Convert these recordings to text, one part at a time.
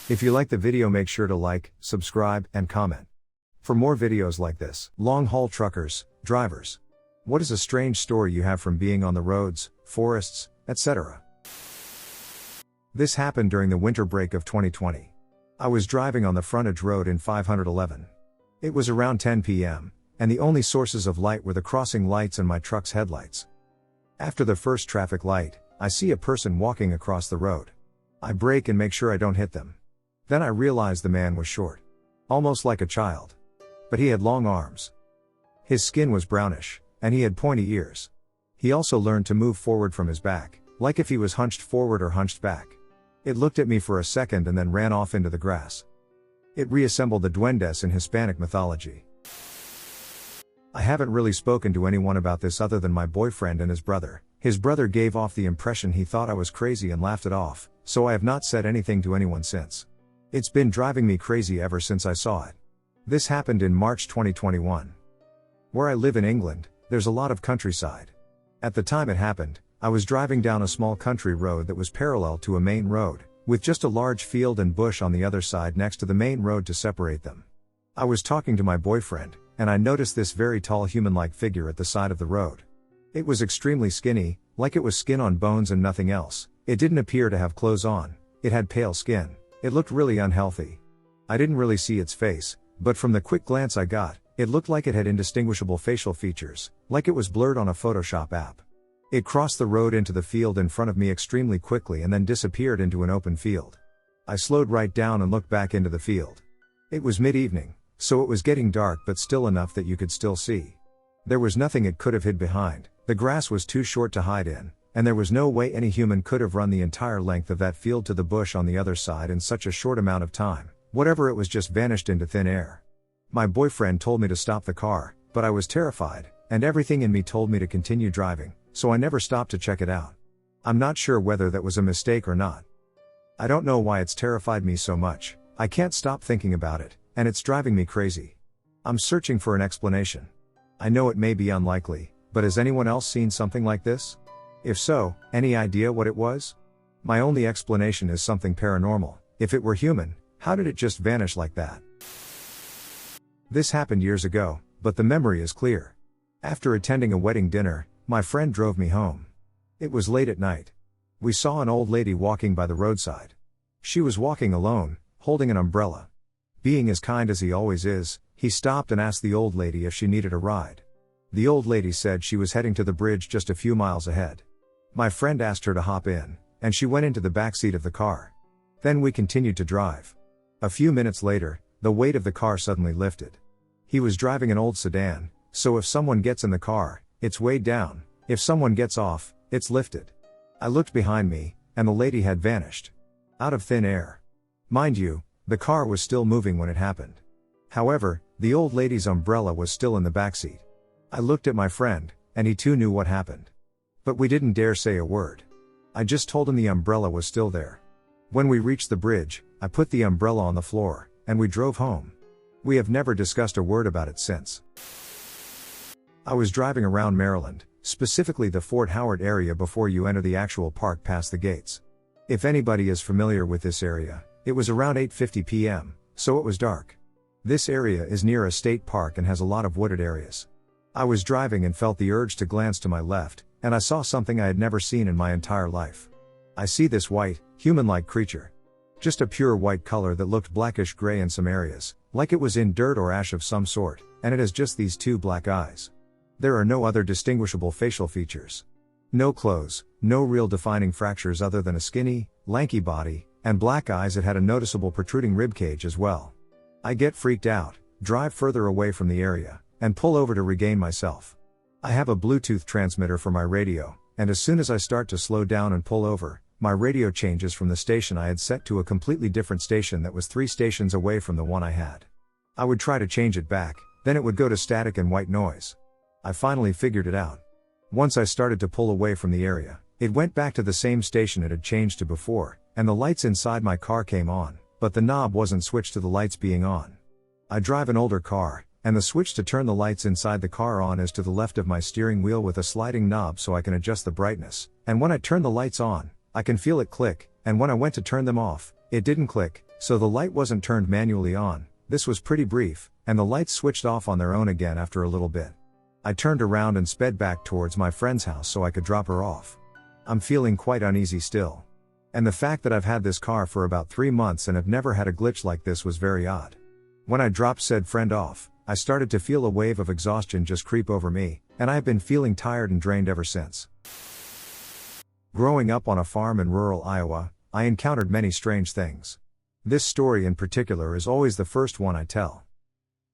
If you like the video, make sure to like, subscribe, and comment. For more videos like this. Long-haul truckers, drivers. What is a strange story you have from being on the roads, forests, etc.? This happened during the winter break of 2020. I was driving on the frontage road in 511. It was around 10 p.m., and the only sources of light were the crossing lights and my truck's headlights. After the first traffic light, I see a person walking across the road. I brake and make sure I don't hit them. Then I realized the man was short. Almost like a child. But he had long arms. His skin was brownish, and he had pointy ears. He also learned to move forward from his back, like if he was hunched forward or hunched back. It looked at me for a second and then ran off into the grass. It reassembled the duendes in Hispanic mythology. I haven't really spoken to anyone about this other than my boyfriend and his brother. His brother gave off the impression he thought I was crazy and laughed it off, so I have not said anything to anyone since. It's been driving me crazy ever since I saw it. This happened in March 2021. Where I live in England, there's a lot of countryside. At the time it happened, I was driving down a small country road that was parallel to a main road, with just a large field and bush on the other side next to the main road to separate them. I was talking to my boyfriend, and I noticed this very tall human-like figure at the side of the road. It was extremely skinny, like it was skin on bones and nothing else. It didn't appear to have clothes on. It had pale skin. It looked really unhealthy. I didn't really see its face, but from the quick glance I got, it looked like it had indistinguishable facial features, like it was blurred on a Photoshop app. It crossed the road into the field in front of me extremely quickly and then disappeared into an open field. I slowed right down and looked back into the field. It was mid-evening, so it was getting dark but still enough that you could still see. There was nothing it could have hid behind, the grass was too short to hide in, and there was no way any human could have run the entire length of that field to the bush on the other side in such a short amount of time. Whatever it was just vanished into thin air. My boyfriend told me to stop the car, but I was terrified, and everything in me told me to continue driving, so I never stopped to check it out. I'm not sure whether that was a mistake or not. I don't know why it's terrified me so much. I can't stop thinking about it, and it's driving me crazy. I'm searching for an explanation. I know it may be unlikely, but has anyone else seen something like this? If so, any idea what it was? My only explanation is something paranormal. If it were human, how did it just vanish like that? This happened years ago, but the memory is clear. After attending a wedding dinner, my friend drove me home. It was late at night. We saw an old lady walking by the roadside. She was walking alone, holding an umbrella. Being as kind as he always is, he stopped and asked the old lady if she needed a ride. The old lady said she was heading to the bridge just a few miles ahead. My friend asked her to hop in, and she went into the back seat of the car. Then we continued to drive. A few minutes later, the weight of the car suddenly lifted. He was driving an old sedan, so if someone gets in the car, it's weighed down. If someone gets off, it's lifted. I looked behind me, and the lady had vanished. Out of thin air. Mind you, the car was still moving when it happened. However, the old lady's umbrella was still in the backseat. I looked at my friend, and he too knew what happened. But we didn't dare say a word. I just told him the umbrella was still there. When we reached the bridge, I put the umbrella on the floor, and we drove home. We have never discussed a word about it since. I was driving around Maryland, specifically the Fort Howard area before you enter the actual park past the gates. If anybody is familiar with this area, it was around 8:50 p.m., so it was dark. This area is near a state park and has a lot of wooded areas. I was driving and felt the urge to glance to my left, and I saw something I had never seen in my entire life. I see this white, human-like creature. Just a pure white color that looked blackish gray in some areas, like it was in dirt or ash of some sort, and it has just these two black eyes. There are no other distinguishable facial features. No clothes, no real defining fractures other than a skinny, lanky body, and black eyes. It had a noticeable protruding ribcage as well. I get freaked out, drive further away from the area, and pull over to regain myself. I have a Bluetooth transmitter for my radio, and as soon as I start to slow down and pull over, my radio changes from the station I had set to a completely different station that was 3 stations away from the one I had. I would try to change it back, then it would go to static and white noise. I finally figured it out. Once I started to pull away from the area, it went back to the same station it had changed to before, and the lights inside my car came on, but the knob wasn't switched to the lights being on. I drive an older car, and the switch to turn the lights inside the car on is to the left of my steering wheel with a sliding knob so I can adjust the brightness, and when I turn the lights on, I can feel it click, and when I went to turn them off, it didn't click, so the light wasn't turned manually on. This was pretty brief, and the lights switched off on their own again after a little bit. I turned around and sped back towards my friend's house so I could drop her off. I'm feeling quite uneasy still. And the fact that I've had this car for about 3 months and have never had a glitch like this was very odd. When I dropped said friend off, I started to feel a wave of exhaustion just creep over me, and I have been feeling tired and drained ever since. Growing up on a farm in rural Iowa, I encountered many strange things. This story in particular is always the first one I tell.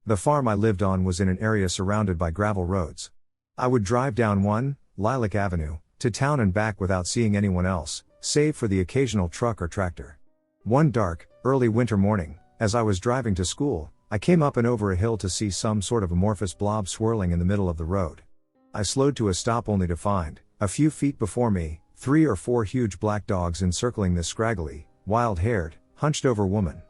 The farm I lived on was in an area surrounded by gravel roads. I would drive down Lilac Avenue, to town and back without seeing anyone else, save for the occasional truck or tractor. One dark, early winter morning, as I was driving to school, I came up and over a hill to see some sort of amorphous blob swirling in the middle of the road. I slowed to a stop only to find, a few feet before me, 3 or 4 huge black dogs encircling this scraggly, wild-haired, hunched-over woman.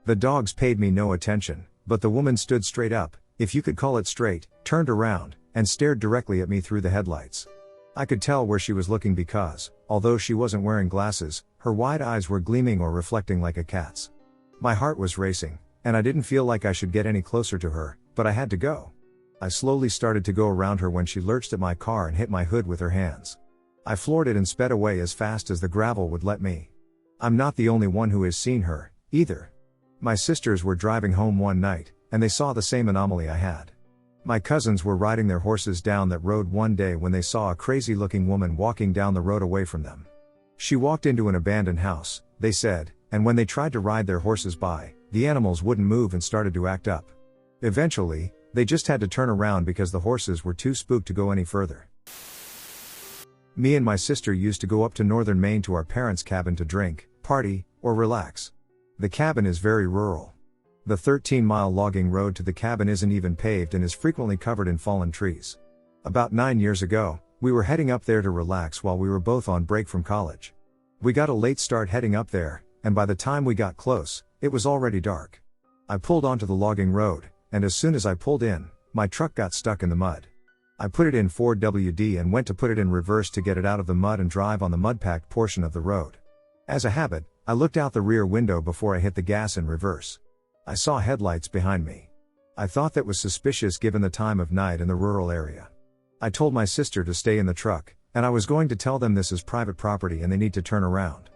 The dogs paid me no attention, but the woman stood straight up, if you could call it straight, turned around, and stared directly at me through the headlights. I could tell where she was looking because, although she wasn't wearing glasses, her wide eyes were gleaming or reflecting like a cat's. My heart was racing, and I didn't feel like I should get any closer to her, but I had to go. I slowly started to go around her when she lurched at my car and hit my hood with her hands. I floored it and sped away as fast as the gravel would let me. I'm not the only one who has seen her, either. My sisters were driving home one night, and they saw the same anomaly I had. My cousins were riding their horses down that road one day when they saw a crazy-looking woman walking down the road away from them. She walked into an abandoned house, they said, and when they tried to ride their horses by, the animals wouldn't move and started to act up. Eventually, they just had to turn around because the horses were too spooked to go any further. Me and my sister used to go up to northern Maine to our parents' cabin to drink, party, or relax. The cabin is very rural. The 13-mile logging road to the cabin isn't even paved and is frequently covered in fallen trees. About 9 years ago, we were heading up there to relax while we were both on break from college. We got a late start heading up there, and by the time we got close, it was already dark. I pulled onto the logging road, and as soon as I pulled in, my truck got stuck in the mud. I put it in 4WD and went to put it in reverse to get it out of the mud and drive on the mud-packed portion of the road. As a habit, I looked out the rear window before I hit the gas in reverse. I saw headlights behind me. I thought that was suspicious given the time of night in the rural area. I told my sister to stay in the truck, and I was going to tell them this is private property and they need to turn around.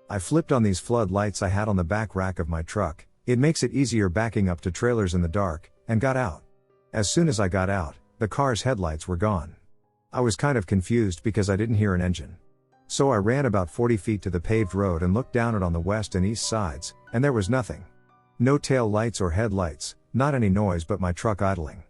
I flipped on these flood lights I had on the back rack of my truck, it makes it easier backing up to trailers in the dark, and got out. As soon as I got out, the car's headlights were gone. I was kind of confused because I didn't hear an engine. So I ran about 40 feet to the paved road and looked down it on the west and east sides, and there was nothing. No tail lights or headlights, not any noise but my truck idling.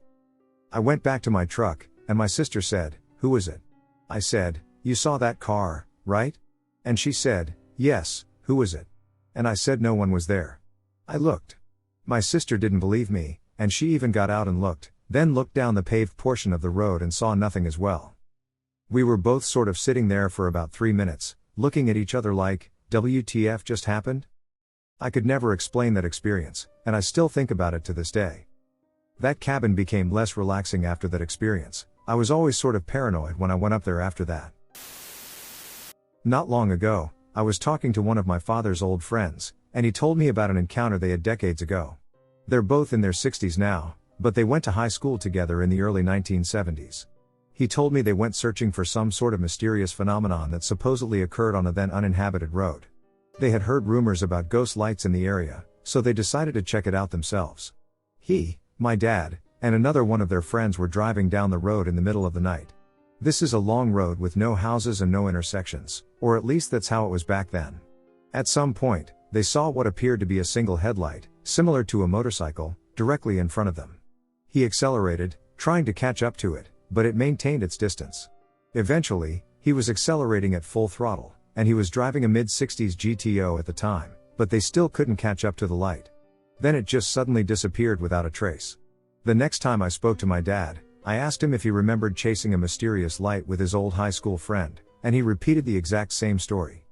I went back to my truck, and my sister said, "Who is it?" I said, "You saw that car, right?" And she said, "Yes, who was it?" And I said no one was there. I looked. My sister didn't believe me, and she even got out and looked, then looked down the paved portion of the road and saw nothing as well. We were both sort of sitting there for about 3 minutes, looking at each other like, WTF just happened? I could never explain that experience, and I still think about it to this day. That cabin became less relaxing after that experience. I was always sort of paranoid when I went up there after that. Not long ago, I was talking to one of my father's old friends, and he told me about an encounter they had decades ago. They're both in their 60s now, but they went to high school together in the early 1970s. He told me they went searching for some sort of mysterious phenomenon that supposedly occurred on a then uninhabited road. They had heard rumors about ghost lights in the area, so they decided to check it out themselves. He, my dad, and another one of their friends were driving down the road in the middle of the night. This is a long road with no houses and no intersections, or at least that's how it was back then. At some point, they saw what appeared to be a single headlight, similar to a motorcycle, directly in front of them. He accelerated, trying to catch up to it, but it maintained its distance. Eventually, he was accelerating at full throttle, and he was driving a mid-60s GTO at the time, but they still couldn't catch up to the light. Then it just suddenly disappeared without a trace. The next time I spoke to my dad, I asked him if he remembered chasing a mysterious light with his old high school friend, and he repeated the exact same story.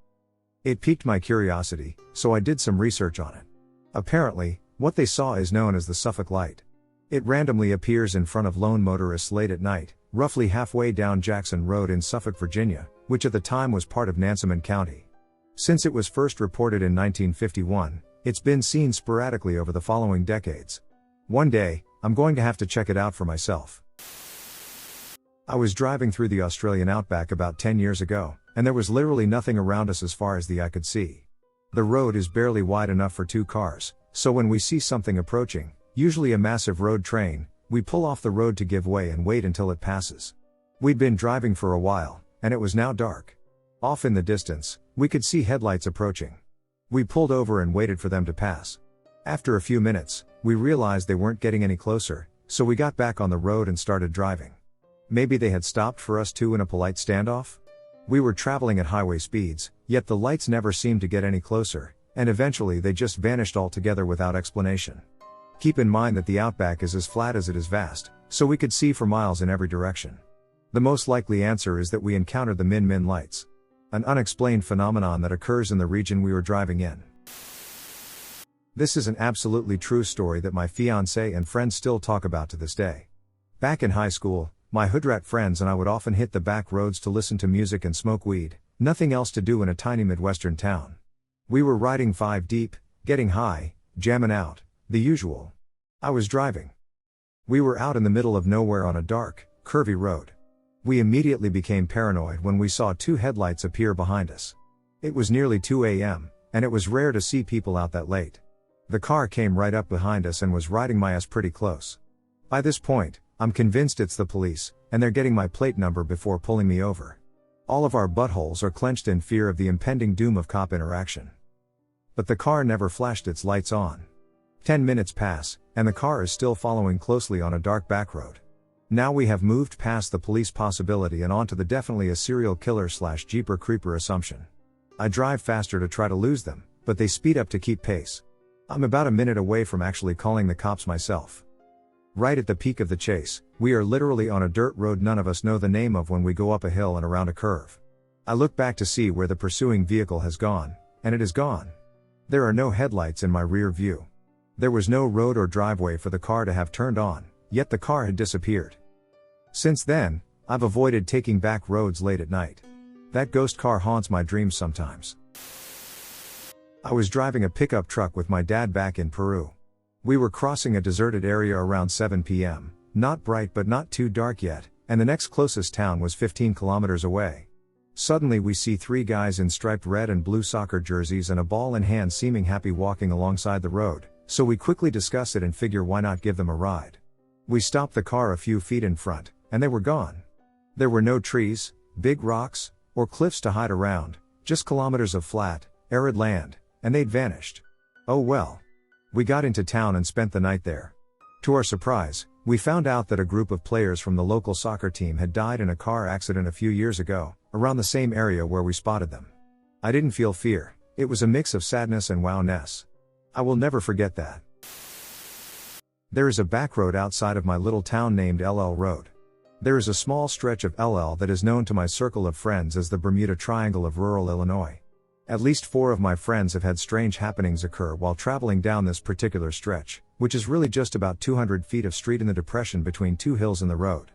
It piqued my curiosity, so I did some research on it. Apparently, what they saw is known as the Suffolk Light. It randomly appears in front of lone motorists late at night, roughly halfway down Jackson Road in Suffolk, Virginia, which at the time was part of Nansemond County. Since it was first reported in 1951, it's been seen sporadically over the following decades. One day, I'm going to have to check it out for myself. I was driving through the Australian outback about 10 years ago, and there was literally nothing around us as far as the eye could see. The road is barely wide enough for 2 cars, so when we see something approaching, usually a massive road train, we pull off the road to give way and wait until it passes. We'd been driving for a while, and it was now dark. Off in the distance, we could see headlights approaching. We pulled over and waited for them to pass. After a few minutes, we realized they weren't getting any closer, so we got back on the road and started driving. Maybe they had stopped for us too in a polite standoff? We were traveling at highway speeds, yet the lights never seemed to get any closer, and eventually they just vanished altogether without explanation. Keep in mind that the outback is as flat as it is vast, so we could see for miles in every direction. The most likely answer is that we encountered the Min lights, an unexplained phenomenon that occurs in the region we were driving in. This is an absolutely true story that my fiancé and friends still talk about to this day. Back in high school, my hoodrat friends and I would often hit the back roads to listen to music and smoke weed, nothing else to do in a tiny Midwestern town. We were riding 5 deep, getting high, jamming out, the usual. I was driving. We were out in the middle of nowhere on a dark, curvy road. We immediately became paranoid when we saw 2 headlights appear behind us. It was nearly 2 a.m., and it was rare to see people out that late. The car came right up behind us and was riding my ass pretty close. By this point, I'm convinced it's the police, and they're getting my plate number before pulling me over. All of our buttholes are clenched in fear of the impending doom of cop interaction. But the car never flashed its lights on. 10 minutes pass, and the car is still following closely on a dark back road. Now we have moved past the police possibility and onto the definitely a serial killer / Jeeper Creeper assumption. I drive faster to try to lose them, but they speed up to keep pace. I'm about a minute away from actually calling the cops myself. Right at the peak of the chase, we are literally on a dirt road none of us know the name of when we go up a hill and around a curve. I look back to see where the pursuing vehicle has gone, and it is gone. There are no headlights in my rear view. There was no road or driveway for the car to have turned on, yet the car had disappeared. Since then, I've avoided taking back roads late at night. That ghost car haunts my dreams sometimes. I was driving a pickup truck with my dad back in Peru. We were crossing a deserted area around 7 p.m., not bright but not too dark yet, and the next closest town was 15 kilometers away. Suddenly we see 3 guys in striped red and blue soccer jerseys and a ball in hand seeming happy walking alongside the road, so we quickly discuss it and figure why not give them a ride. We stopped the car a few feet in front, and they were gone. There were no trees, big rocks, or cliffs to hide around, just kilometers of flat, arid land, and they'd vanished. Oh well. We got into town and spent the night there. To our surprise, we found out that a group of players from the local soccer team had died in a car accident a few years ago, around the same area where we spotted them. I didn't feel fear, it was a mix of sadness and wow-ness. I will never forget that. There is a back road outside of my little town named LL Road. There is a small stretch of LL that is known to my circle of friends as the Bermuda Triangle of rural Illinois. At least 4 of my friends have had strange happenings occur while traveling down this particular stretch, which is really just about 200 feet of street in the depression between 2 hills in the road.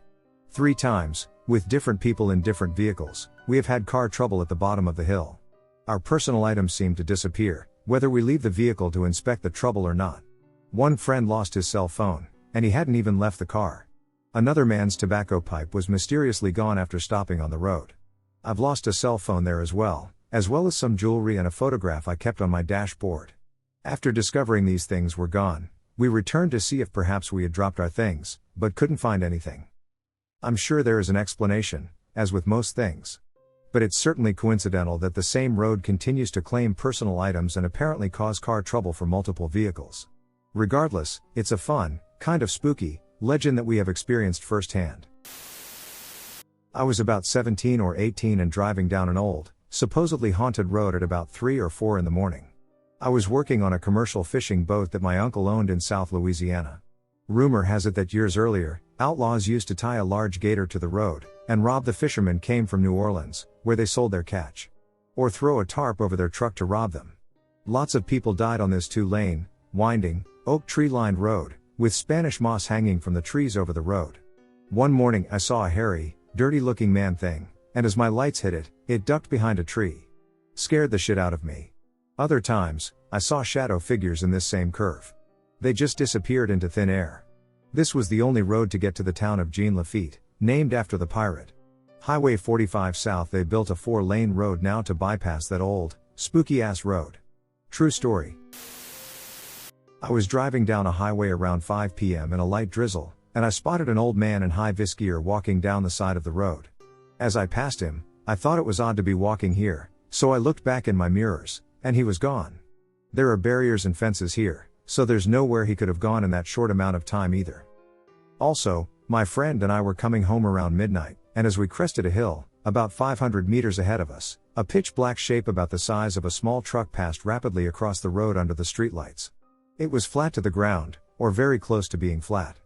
3 times, with different people in different vehicles, we have had car trouble at the bottom of the hill. Our personal items seem to disappear, whether we leave the vehicle to inspect the trouble or not. One friend lost his cell phone, and he hadn't even left the car. Another man's tobacco pipe was mysteriously gone after stopping on the road. I've lost a cell phone there as well as some jewelry and a photograph I kept on my dashboard. After discovering these things were gone, we returned to see if perhaps we had dropped our things, but couldn't find anything. I'm sure there is an explanation, as with most things. But it's certainly coincidental that the same road continues to claim personal items and apparently cause car trouble for multiple vehicles. Regardless, it's a fun, kind of spooky, legend that we have experienced firsthand. I was about 17 or 18 and driving down an old, supposedly haunted road at about 3 or 4 in the morning. I was working on a commercial fishing boat that my uncle owned in South Louisiana. Rumor has it that years earlier, outlaws used to tie a large gator to the road, and rob the fishermen came from New Orleans, where they sold their catch. Or throw a tarp over their truck to rob them. Lots of people died on this 2-lane, winding, oak tree-lined road, with Spanish moss hanging from the trees over the road. One morning I saw a hairy, dirty-looking man thing, and as my lights hit it, it ducked behind a tree. Scared the shit out of me. Other times, I saw shadow figures in this same curve. They just disappeared into thin air. This was the only road to get to the town of Jean Lafitte, named after the pirate. Highway 45 South. They built a 4-lane road now to bypass that old, spooky-ass road. True story. I was driving down a highway around 5 p.m. in a light drizzle, and I spotted an old man in high-vis gear walking down the side of the road. As I passed him, I thought it was odd to be walking here, so I looked back in my mirrors, and he was gone. There are barriers and fences here, so there's nowhere he could have gone in that short amount of time either. Also, my friend and I were coming home around midnight, and as we crested a hill, about 500 meters ahead of us, a pitch-black shape about the size of a small truck passed rapidly across the road under the streetlights. It was flat to the ground, or very close to being flat.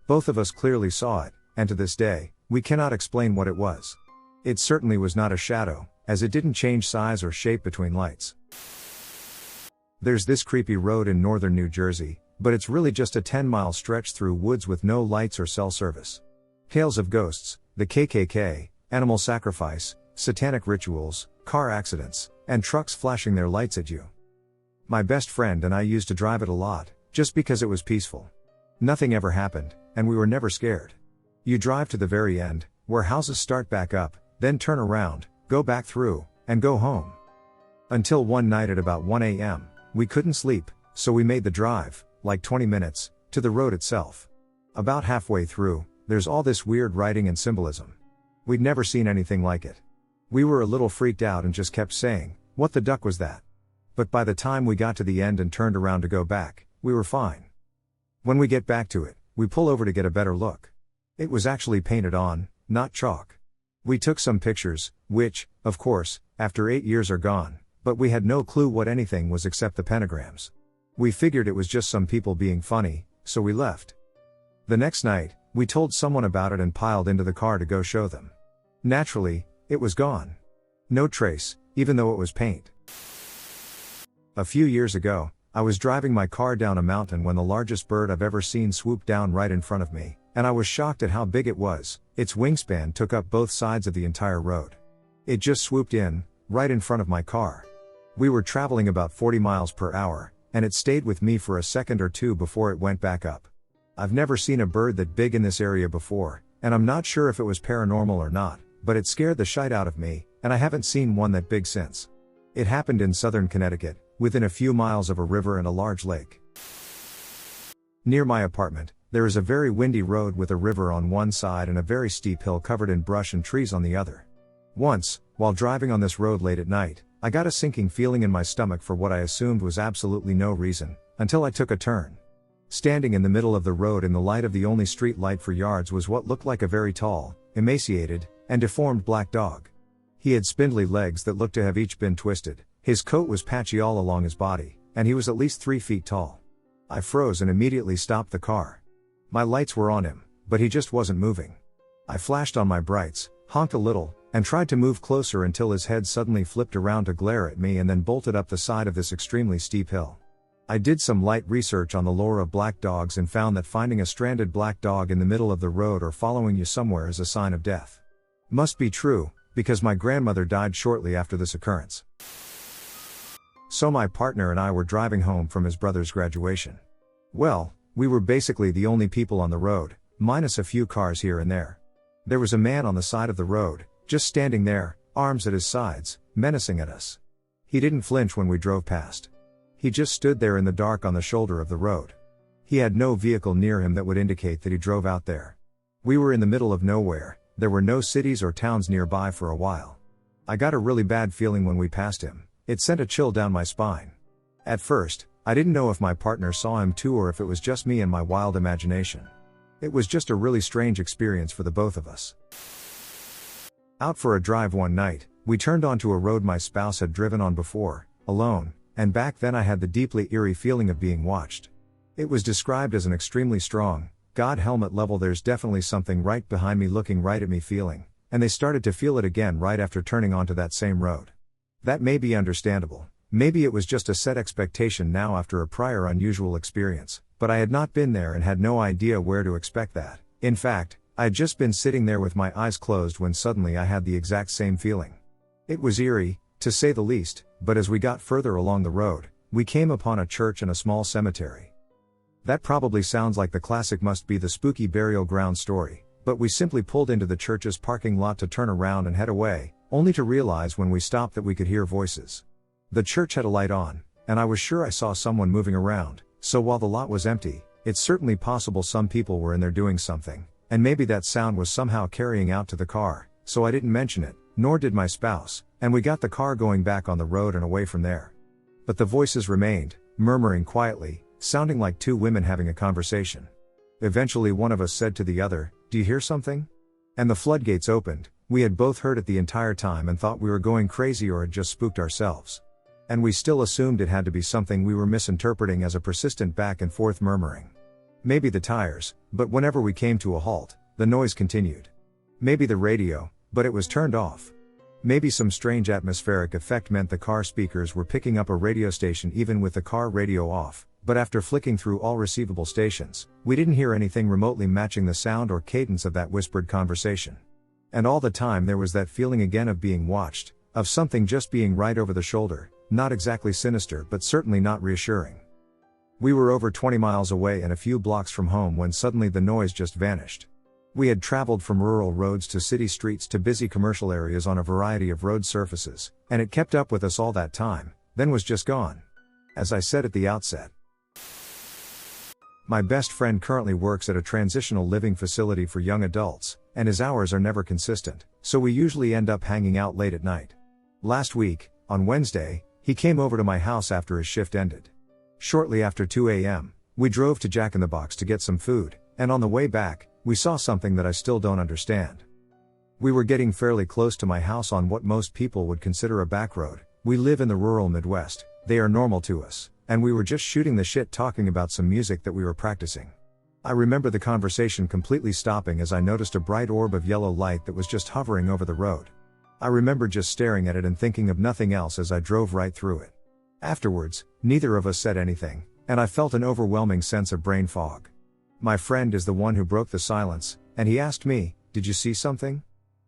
Both of us clearly saw it, and to this day, we cannot explain what it was. It certainly was not a shadow, as it didn't change size or shape between lights. There's this creepy road in northern New Jersey, but it's really just a 10-mile stretch through woods with no lights or cell service. Tales of ghosts, the KKK, animal sacrifice, satanic rituals, car accidents, and trucks flashing their lights at you. My best friend and I used to drive it a lot, just because it was peaceful. Nothing ever happened, and we were never scared. You drive to the very end, where houses start back up, then turn around, go back through, and go home. Until one night at about 1 a.m., we couldn't sleep, so we made the drive, like 20 minutes, to the road itself. About halfway through, there's all this weird writing and symbolism. We'd never seen anything like it. We were a little freaked out and just kept saying, "What the duck was that?" But by the time we got to the end and turned around to go back, we were fine. When we get back to it, we pull over to get a better look. It was actually painted on, not chalk. We took some pictures, which, of course, after 8 years are gone, but we had no clue what anything was except the pentagrams. We figured it was just some people being funny, so we left. The next night, we told someone about it and piled into the car to go show them. Naturally, it was gone. No trace, even though it was paint. A few years ago, I was driving my car down a mountain when the largest bird I've ever seen swooped down right in front of me, and I was shocked at how big it was. Its wingspan took up both sides of the entire road. It just swooped in, right in front of my car. We were traveling about 40 miles per hour, and it stayed with me for a second or two before it went back up. I've never seen a bird that big in this area before, and I'm not sure if it was paranormal or not, but it scared the shite out of me, and I haven't seen one that big since. It happened in southern Connecticut, within a few miles of a river and a large lake. Near my apartment, there is a very windy road with a river on one side and a very steep hill covered in brush and trees on the other. Once, while driving on this road late at night, I got a sinking feeling in my stomach for what I assumed was absolutely no reason, until I took a turn. Standing in the middle of the road in the light of the only street light for yards was what looked like a very tall, emaciated, and deformed black dog. He had spindly legs that looked to have each been twisted, his coat was patchy all along his body, and he was at least 3 feet tall. I froze and immediately stopped the car. My lights were on him, but he just wasn't moving. I flashed on my brights, honked a little, and tried to move closer until his head suddenly flipped around to glare at me and then bolted up the side of this extremely steep hill. I did some light research on the lore of black dogs and found that finding a stranded black dog in the middle of the road or following you somewhere is a sign of death. Must be true, because my grandmother died shortly after this occurrence. So my partner and I were driving home from his brother's graduation. Well, we were basically the only people on the road, minus a few cars here and there. There was a man on the side of the road, just standing there, arms at his sides, menacing at us. He didn't flinch when we drove past. He just stood there in the dark on the shoulder of the road. He had no vehicle near him that would indicate that he drove out there. We were in the middle of nowhere, there were no cities or towns nearby for a while. I got a really bad feeling when we passed him. It sent a chill down my spine. At first, I didn't know if my partner saw him too or if it was just me and my wild imagination. It was just a really strange experience for the both of us. Out for a drive one night, we turned onto a road my spouse had driven on before, alone, and back then I had the deeply eerie feeling of being watched. It was described as an extremely strong, God helmet level there's definitely something right behind me looking right at me feeling, and they started to feel it again right after turning onto that same road. That may be understandable, maybe it was just a set expectation now after a prior unusual experience, but I had not been there and had no idea where to expect that. In fact, I had just been sitting there with my eyes closed when suddenly I had the exact same feeling. It was eerie, to say the least, but as we got further along the road, we came upon a church and a small cemetery. That probably sounds like the classic must be the spooky burial ground story, but we simply pulled into the church's parking lot to turn around and head away, only to realize when we stopped that we could hear voices. The church had a light on, and I was sure I saw someone moving around, so while the lot was empty, it's certainly possible some people were in there doing something, and maybe that sound was somehow carrying out to the car, so I didn't mention it, nor did my spouse, and we got the car going back on the road and away from there. But the voices remained, murmuring quietly, sounding like two women having a conversation. Eventually one of us said to the other, "Do you hear something?" And the floodgates opened. We had both heard it the entire time and thought we were going crazy or had just spooked ourselves. And we still assumed it had to be something we were misinterpreting as a persistent back and forth murmuring. Maybe the tires, but whenever we came to a halt, the noise continued. Maybe the radio, but it was turned off. Maybe some strange atmospheric effect meant the car speakers were picking up a radio station even with the car radio off, but after flicking through all receivable stations, we didn't hear anything remotely matching the sound or cadence of that whispered conversation. And all the time there was that feeling again of being watched, of something just being right over the shoulder, not exactly sinister but certainly not reassuring. We were over 20 miles away and a few blocks from home when suddenly the noise just vanished. We had traveled from rural roads to city streets to busy commercial areas on a variety of road surfaces, and it kept up with us all that time, then was just gone. As I said at the outset, my best friend currently works at a transitional living facility for young adults, and his hours are never consistent, so we usually end up hanging out late at night. Last week, on Wednesday, he came over to my house after his shift ended. Shortly after 2 a.m., we drove to Jack in the Box to get some food, and on the way back, we saw something that I still don't understand. We were getting fairly close to my house on what most people would consider a back road. We live in the rural Midwest, they are normal to us, and we were just shooting the shit talking about some music that we were practicing. I remember the conversation completely stopping as I noticed a bright orb of yellow light that was just hovering over the road. I remember just staring at it and thinking of nothing else as I drove right through it. Afterwards, neither of us said anything, and I felt an overwhelming sense of brain fog. My friend is the one who broke the silence, and he asked me, "Did you see something?"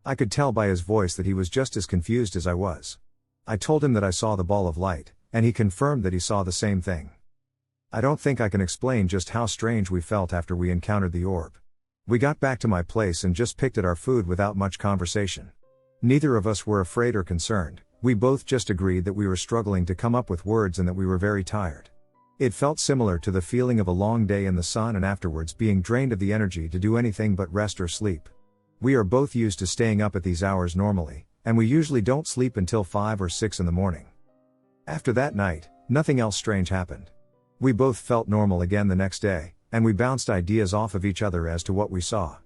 I could tell by his voice that he was just as confused as I was. I told him that I saw the ball of light, and he confirmed that he saw the same thing. I don't think I can explain just how strange we felt after we encountered the orb. We got back to my place and just picked at our food without much conversation. Neither of us were afraid or concerned, we both just agreed that we were struggling to come up with words and that we were very tired. It felt similar to the feeling of a long day in the sun and afterwards being drained of the energy to do anything but rest or sleep. We are both used to staying up at these hours normally, and we usually don't sleep until 5 or 6 in the morning. After that night, nothing else strange happened. We both felt normal again the next day, and we bounced ideas off of each other as to what we saw.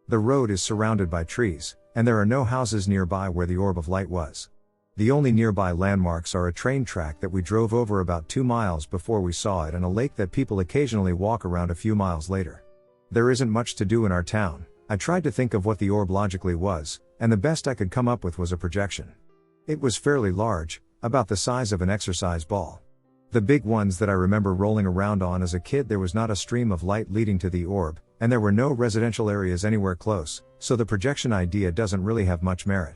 The road is surrounded by trees, and there are no houses nearby where the orb of light was. The only nearby landmarks are a train track that we drove over about 2 miles before we saw it and a lake that people occasionally walk around a few miles later. There isn't much to do in our town. I tried to think of what the orb logically was, and the best I could come up with was a projection. It was fairly large, about the size of an exercise ball. The big ones that I remember rolling around on as a kid, there was not a stream of light leading to the orb, and there were no residential areas anywhere close, so the projection idea doesn't really have much merit.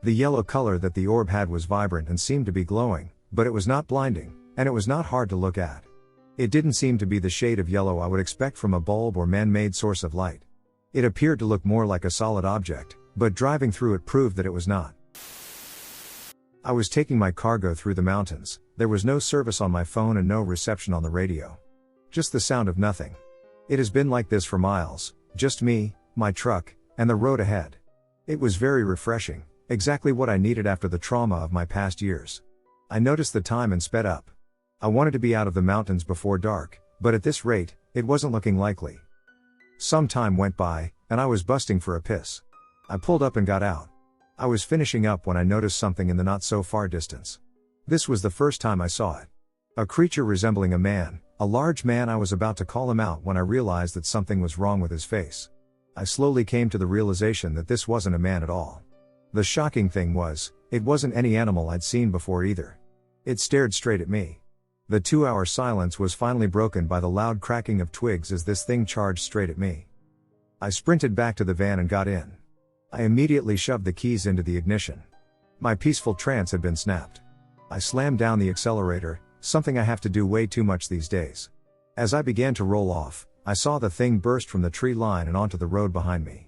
The yellow color that the orb had was vibrant and seemed to be glowing, but it was not blinding, and it was not hard to look at. It didn't seem to be the shade of yellow I would expect from a bulb or man-made source of light. It appeared to look more like a solid object, but driving through it proved that it was not. I was taking my cargo through the mountains. There was no service on my phone and no reception on the radio. Just the sound of nothing. It has been like this for miles, just me, my truck, and the road ahead. It was very refreshing, exactly what I needed after the trauma of my past years. I noticed the time and sped up. I wanted to be out of the mountains before dark, but at this rate, it wasn't looking likely. Some time went by, and I was busting for a piss. I pulled up and got out. I was finishing up when I noticed something in the not so far distance. This was the first time I saw it. A creature resembling a man, a large man. I was about to call him out when I realized that something was wrong with his face. I slowly came to the realization that this wasn't a man at all. The shocking thing was, it wasn't any animal I'd seen before either. It stared straight at me. The 2-hour silence was finally broken by the loud cracking of twigs as this thing charged straight at me. I sprinted back to the van and got in. I immediately shoved the keys into the ignition. My peaceful trance had been snapped. I slammed down the accelerator, something I have to do way too much these days. As I began to roll off, I saw the thing burst from the tree line and onto the road behind me.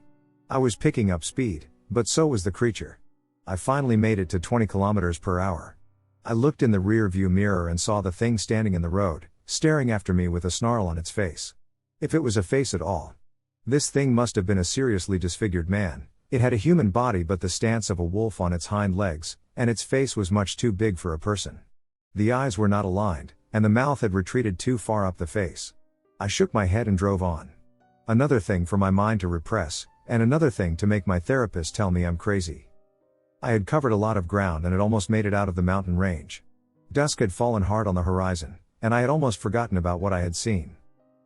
I was picking up speed, but so was the creature. I finally made it to 20 kilometers per hour. I looked in the rear view mirror and saw the thing standing in the road, staring after me with a snarl on its face. If it was a face at all. This thing must have been a seriously disfigured man. It had a human body but the stance of a wolf on its hind legs, and its face was much too big for a person. The eyes were not aligned, and the mouth had retreated too far up the face. I shook my head and drove on. Another thing for my mind to repress, and another thing to make my therapist tell me I'm crazy. I had covered a lot of ground and had almost made it out of the mountain range. Dusk had fallen hard on the horizon, and I had almost forgotten about what I had seen.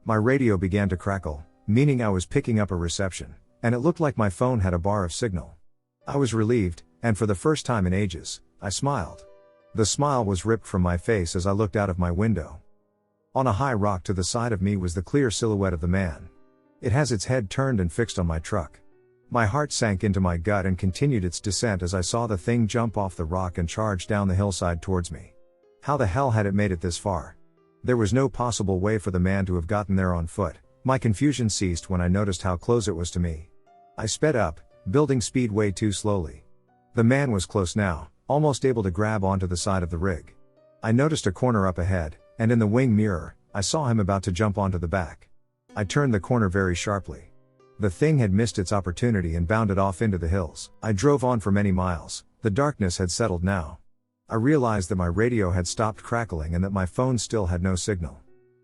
My radio began to crackle, meaning I was picking up a reception, and it looked like my phone had a bar of signal. I was relieved, and for the first time in ages, I smiled. The smile was ripped from my face as I looked out of my window. On a high rock to the side of me was the clear silhouette of the man. It has its head turned and fixed on my truck. My heart sank into my gut and continued its descent as I saw the thing jump off the rock and charge down the hillside towards me. How the hell had it made it this far? There was no possible way for the man to have gotten there on foot. My confusion ceased when I noticed how close it was to me. I sped up, building speed way too slowly. The man was close now, almost able to grab onto the side of the rig. I noticed a corner up ahead, and in the wing mirror, I saw him about to jump onto the back. I turned the corner very sharply. The thing had missed its opportunity and bounded off into the hills. I drove on for many miles. The darkness had settled now. I realized that my radio had stopped crackling and that my phone still had no signal.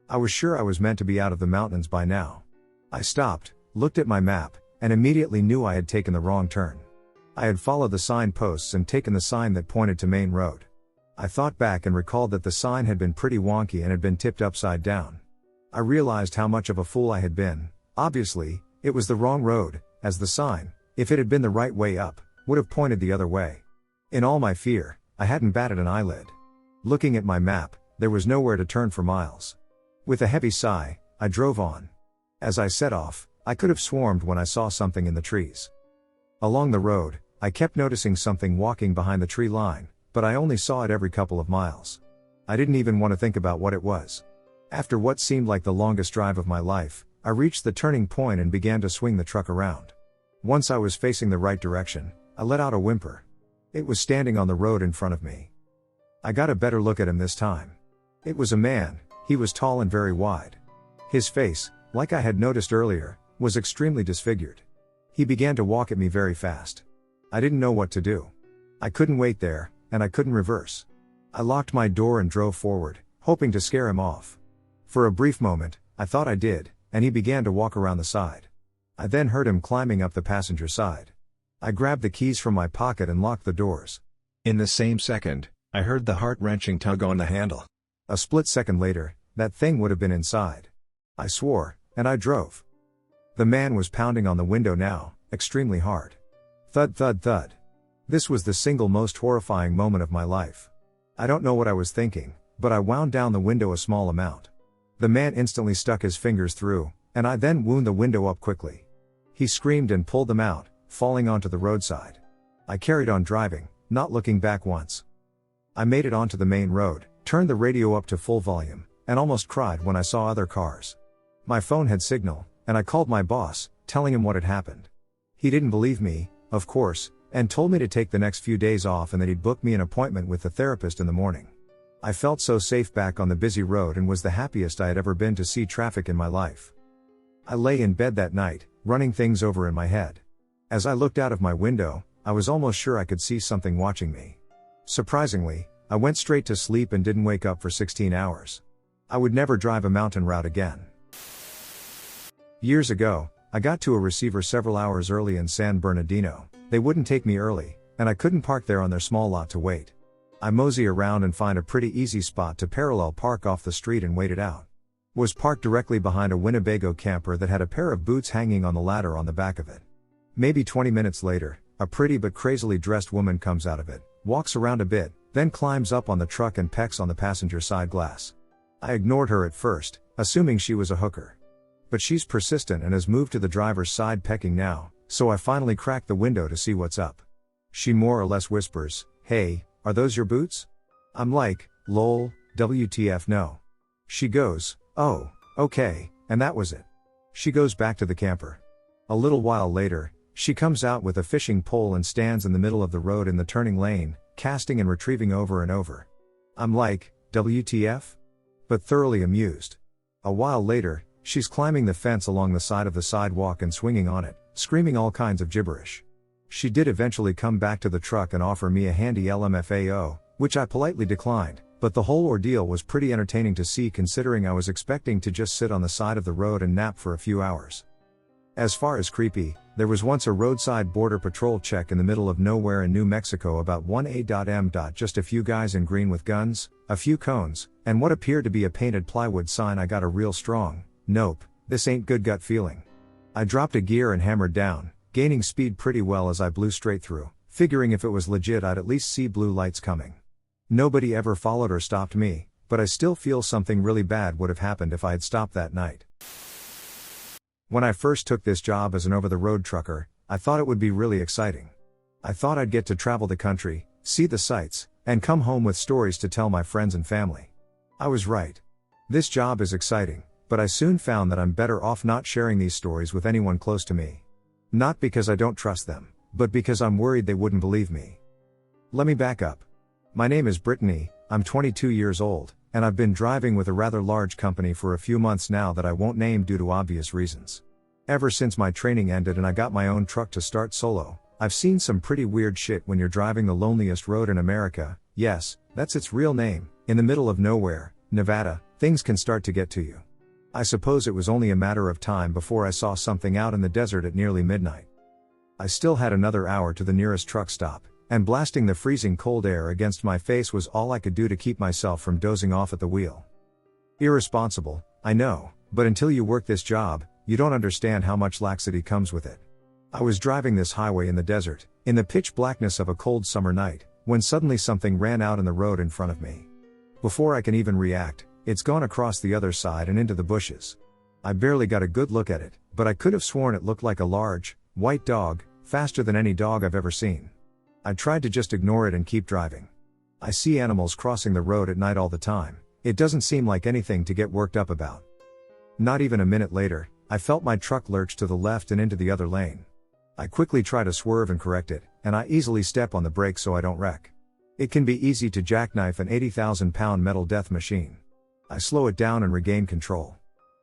I was sure I was meant to be out of the mountains by now. I stopped, looked at my map, and immediately knew I had taken the wrong turn. I had followed the signposts and taken the sign that pointed to Main Road. I thought back and recalled that the sign had been pretty wonky and had been tipped upside down. I realized how much of a fool I had been. Obviously, it was the wrong road, as the sign, if it had been the right way up, would have pointed the other way. In all my fear, I hadn't batted an eyelid. Looking at my map, there was nowhere to turn for miles. With a heavy sigh, I drove on. As I set off, I could have swarmed when I saw something in the trees. Along the road, I kept noticing something walking behind the tree line, but I only saw it every couple of miles. I didn't even want to think about what it was. After what seemed like the longest drive of my life, I reached the turning point and began to swing the truck around. Once I was facing the right direction, I let out a whimper. It was standing on the road in front of me. I got a better look at him this time. It was a man. He was tall and very wide. His face, like I had noticed earlier, was extremely disfigured. He began to walk at me very fast. I didn't know what to do. I couldn't wait there, and I couldn't reverse. I locked my door and drove forward, hoping to scare him off. For a brief moment, I thought I did, and he began to walk around the side. I then heard him climbing up the passenger side. I grabbed the keys from my pocket and locked the doors. In the same second, I heard the heart-wrenching tug on the handle. A split second later, that thing would have been inside. I swore, and I drove. The man was pounding on the window now, extremely hard. Thud thud thud. This was the single most horrifying moment of my life. I don't know what I was thinking, but I wound down the window a small amount. The man instantly stuck his fingers through, and I then wound the window up quickly. He screamed and pulled them out, falling onto the roadside. I carried on driving, not looking back once. I made it onto the main road, turned the radio up to full volume, and almost cried when I saw other cars. My phone had signal, and I called my boss, telling him what had happened. He didn't believe me, of course, and told me to take the next few days off and that he'd book me an appointment with the therapist in the morning. I felt so safe back on the busy road and was the happiest I had ever been to see traffic in my life. I lay in bed that night, running things over in my head. As I looked out of my window, I was almost sure I could see something watching me. Surprisingly, I went straight to sleep and didn't wake up for 16 hours. I would never drive a mountain route again. Years ago, I got to a receiver several hours early in San Bernardino. They wouldn't take me early, and I couldn't park there on their small lot to wait. I mosey around and find a pretty easy spot to parallel park off the street and wait it out. Was parked directly behind a Winnebago camper that had a pair of boots hanging on the ladder on the back of it. Maybe 20 minutes later, a pretty but crazily dressed woman comes out of it, walks around a bit, then climbs up on the truck and pecks on the passenger side glass. I ignored her at first, assuming she was a hooker. But she's persistent and has moved to the driver's side pecking now, so I finally cracked the window to see what's up. She more or less whispers, "Hey, are those your boots?" I'm like, "Lol, WTF no." She goes, "Oh, okay," and that was it. She goes back to the camper. A little while later, she comes out with a fishing pole and stands in the middle of the road in the turning lane, casting and retrieving over and over. I'm like, WTF? But thoroughly amused. A while later, she's climbing the fence along the side of the sidewalk and swinging on it, screaming all kinds of gibberish. She did eventually come back to the truck and offer me a handy LMFAO, which I politely declined, but the whole ordeal was pretty entertaining to see considering I was expecting to just sit on the side of the road and nap for a few hours. As far as creepy, there was once a roadside border patrol check in the middle of nowhere in New Mexico about 1A.M. Just a few guys in green with guns, a few cones, and what appeared to be a painted plywood sign. I got a real strong, "Nope, this ain't good" gut feeling. I dropped a gear and hammered down, gaining speed pretty well as I blew straight through, figuring if it was legit I'd at least see blue lights coming. Nobody ever followed or stopped me, but I still feel something really bad would have happened if I had stopped that night. When I first took this job as an over-the-road trucker, I thought it would be really exciting. I thought I'd get to travel the country, see the sights, and come home with stories to tell my friends and family. I was right. This job is exciting, but I soon found that I'm better off not sharing these stories with anyone close to me. Not because I don't trust them, but because I'm worried they wouldn't believe me. Let me back up. My name is Brittany, I'm 22 years old, and I've been driving with a rather large company for a few months now that I won't name due to obvious reasons. Ever since my training ended and I got my own truck to start solo, I've seen some pretty weird shit when you're driving the loneliest road in America. Yes, that's its real name, in the middle of nowhere, Nevada. Things can start to get to you. I suppose it was only a matter of time before I saw something out in the desert at nearly midnight. I still had another hour to the nearest truck stop, and blasting the freezing cold air against my face was all I could do to keep myself from dozing off at the wheel. Irresponsible, I know, but until you work this job, you don't understand how much laxity comes with it. I was driving this highway in the desert, in the pitch blackness of a cold summer night, when suddenly something ran out in the road in front of me. Before I can even react, it's gone across the other side and into the bushes. I barely got a good look at it, but I could have sworn it looked like a large, white dog, faster than any dog I've ever seen. I tried to just ignore it and keep driving. I see animals crossing the road at night all the time. It doesn't seem like anything to get worked up about. Not even a minute later, I felt my truck lurch to the left and into the other lane. I quickly try to swerve and correct it, and I easily step on the brake so I don't wreck. It can be easy to jackknife an 80,000-pound metal death machine. I slow it down and regain control.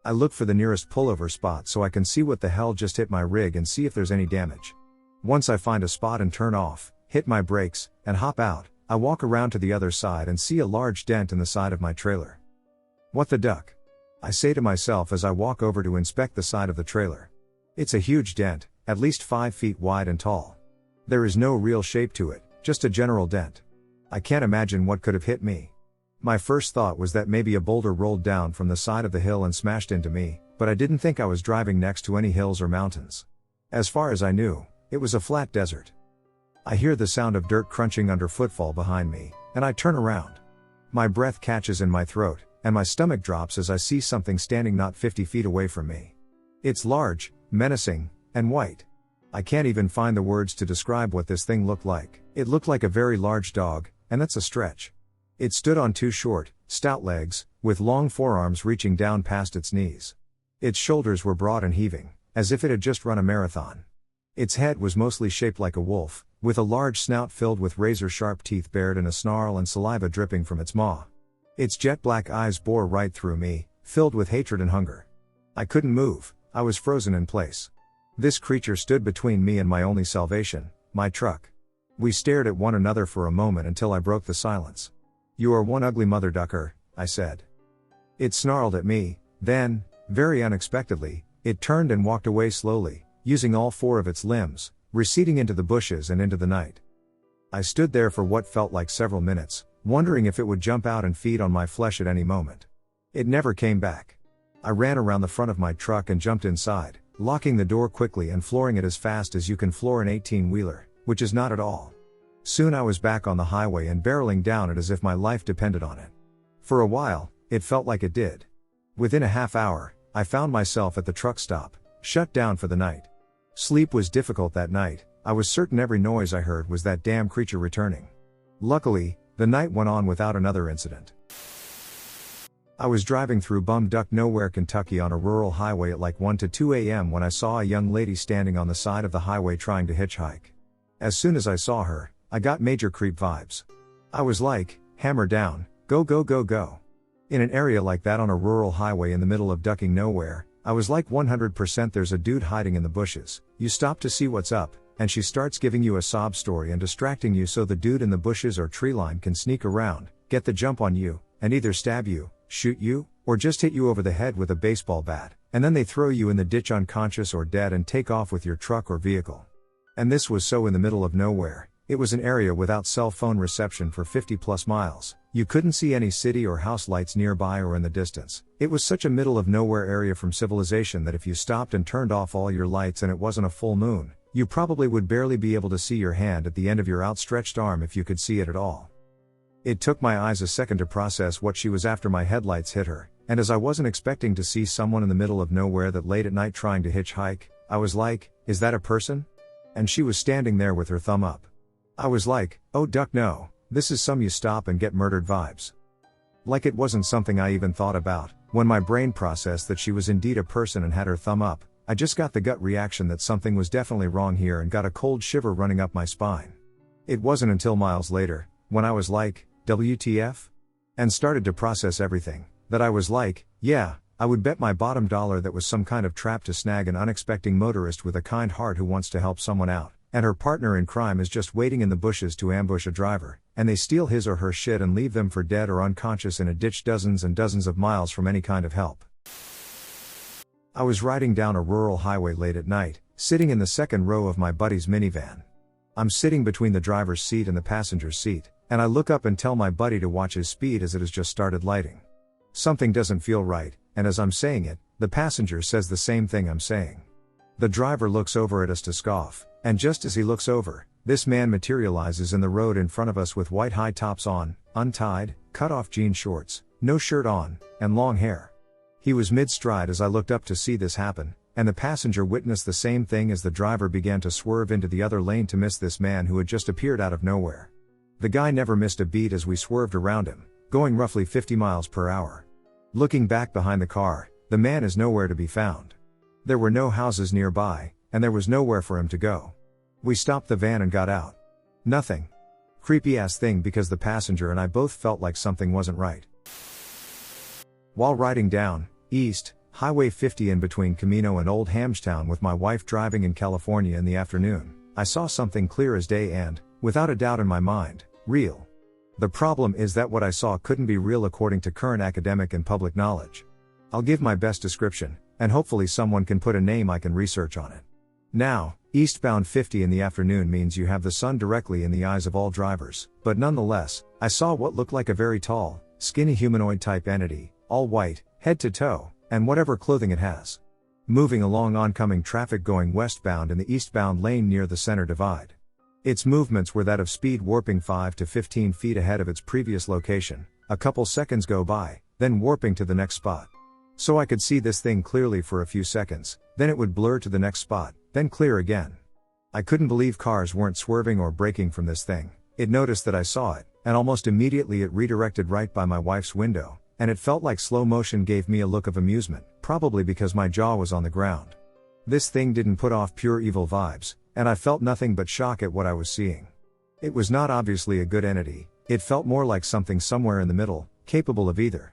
I look for the nearest pullover spot so I can see what the hell just hit my rig and see if there's any damage. Once I find a spot and turn off, hit my brakes, and hop out, I walk around to the other side and see a large dent in the side of my trailer. What the duck? I say to myself as I walk over to inspect the side of the trailer. It's a huge dent, at least 5 feet wide and tall. There is no real shape to it, just a general dent. I can't imagine what could have hit me. My first thought was that maybe a boulder rolled down from the side of the hill and smashed into me, but I didn't think I was driving next to any hills or mountains. As far as I knew, it was a flat desert. I hear the sound of dirt crunching under footfall behind me, and I turn around. My breath catches in my throat, and my stomach drops as I see something standing not 50 feet away from me. It's large, menacing, and white. I can't even find the words to describe what this thing looked like. It looked like a very large dog, and that's a stretch. It stood on 2 short, stout legs, with long forearms reaching down past its knees. Its shoulders were broad and heaving, as if it had just run a marathon. Its head was mostly shaped like a wolf, with a large snout filled with razor-sharp teeth bared in a snarl and saliva dripping from its maw. Its jet-black eyes bore right through me, filled with hatred and hunger. I couldn't move, I was frozen in place. This creature stood between me and my only salvation, my truck. We stared at one another for a moment until I broke the silence. "You are one ugly mother ducker," I said. It snarled at me, then, very unexpectedly, it turned and walked away slowly, using all 4 of its limbs, receding into the bushes and into the night. I stood there for what felt like several minutes, wondering if it would jump out and feed on my flesh at any moment. It never came back. I ran around the front of my truck and jumped inside, locking the door quickly and flooring it as fast as you can floor an 18-wheeler, which is not at all. Soon I was back on the highway and barreling down it as if my life depended on it. For a while, it felt like it did. Within a half hour, I found myself at the truck stop, shut down for the night. Sleep was difficult that night. I was certain every noise I heard was that damn creature returning. Luckily, the night went on without another incident. I was driving through bum-duck nowhere Kentucky on a rural highway at like 1 to 2 a.m. when I saw a young lady standing on the side of the highway trying to hitchhike. As soon as I saw her, I got major creep vibes. I was like, hammer down, go go go go. In an area like that on a rural highway in the middle of ducking nowhere, I was like 100% there's a dude hiding in the bushes. You stop to see what's up, and she starts giving you a sob story and distracting you so the dude in the bushes or tree line can sneak around, get the jump on you, and either stab you, shoot you, or just hit you over the head with a baseball bat, and then they throw you in the ditch unconscious or dead and take off with your truck or vehicle. And this was so in the middle of nowhere. It was an area without cell phone reception for 50 plus miles. You couldn't see any city or house lights nearby or in the distance. It was such a middle of nowhere area from civilization that if you stopped and turned off all your lights and it wasn't a full moon, you probably would barely be able to see your hand at the end of your outstretched arm if you could see it at all. It took my eyes a second to process what she was after my headlights hit her, and as I wasn't expecting to see someone in the middle of nowhere that late at night trying to hitchhike, I was like, is that a person? And she was standing there with her thumb up. I was like, oh duck no, this is some you stop and get murdered vibes. Like it wasn't something I even thought about. When my brain processed that she was indeed a person and had her thumb up, I just got the gut reaction that something was definitely wrong here and got a cold shiver running up my spine. It wasn't until miles later, when I was like, WTF? And started to process everything, that I was like, yeah, I would bet my bottom dollar that was some kind of trap to snag an unexpected motorist with a kind heart who wants to help someone out, and her partner in crime is just waiting in the bushes to ambush a driver, and they steal his or her shit and leave them for dead or unconscious in a ditch dozens and dozens of miles from any kind of help. I was riding down a rural highway late at night, sitting in the second row of my buddy's minivan. I'm sitting between the driver's seat and the passenger's seat, and I look up and tell my buddy to watch his speed as it has just started lighting. Something doesn't feel right, and as I'm saying it, the passenger says the same thing I'm saying. The driver looks over at us to scoff, and just as he looks over, this man materializes in the road in front of us with white high tops on, untied, cut-off jean shorts, no shirt on, and long hair. He was mid-stride as I looked up to see this happen, and the passenger witnessed the same thing as the driver began to swerve into the other lane to miss this man who had just appeared out of nowhere. The guy never missed a beat as we swerved around him, going roughly 50 miles per hour. Looking back behind the car, the man is nowhere to be found. There were no houses nearby, and there was nowhere for him to go. We stopped the van and got out. Nothing. Creepy ass thing because the passenger and I both felt like something wasn't right. While riding down East Highway 50 in between Camino and Old Hamstown with my wife driving in California in the afternoon, I saw something clear as day and, without a doubt in my mind, real. The problem is that what I saw couldn't be real according to current academic and public knowledge. I'll give my best description, and hopefully someone can put a name I can research on it. Now, eastbound 50 in the afternoon means you have the sun directly in the eyes of all drivers, but nonetheless, I saw what looked like a very tall, skinny humanoid type entity, all white, head to toe, and whatever clothing it has. Moving along oncoming traffic going westbound in the eastbound lane near the center divide. Its movements were that of speed warping 5 to 15 feet ahead of its previous location, a couple seconds go by, then warping to the next spot. So I could see this thing clearly for a few seconds, then it would blur to the next spot, then clear again. I couldn't believe cars weren't swerving or braking from this thing. It noticed that I saw it, and almost immediately it redirected right by my wife's window, and it felt like slow motion gave me a look of amusement, probably because my jaw was on the ground. This thing didn't put off pure evil vibes, and I felt nothing but shock at what I was seeing. It was not obviously a good entity, it felt more like something somewhere in the middle, capable of either.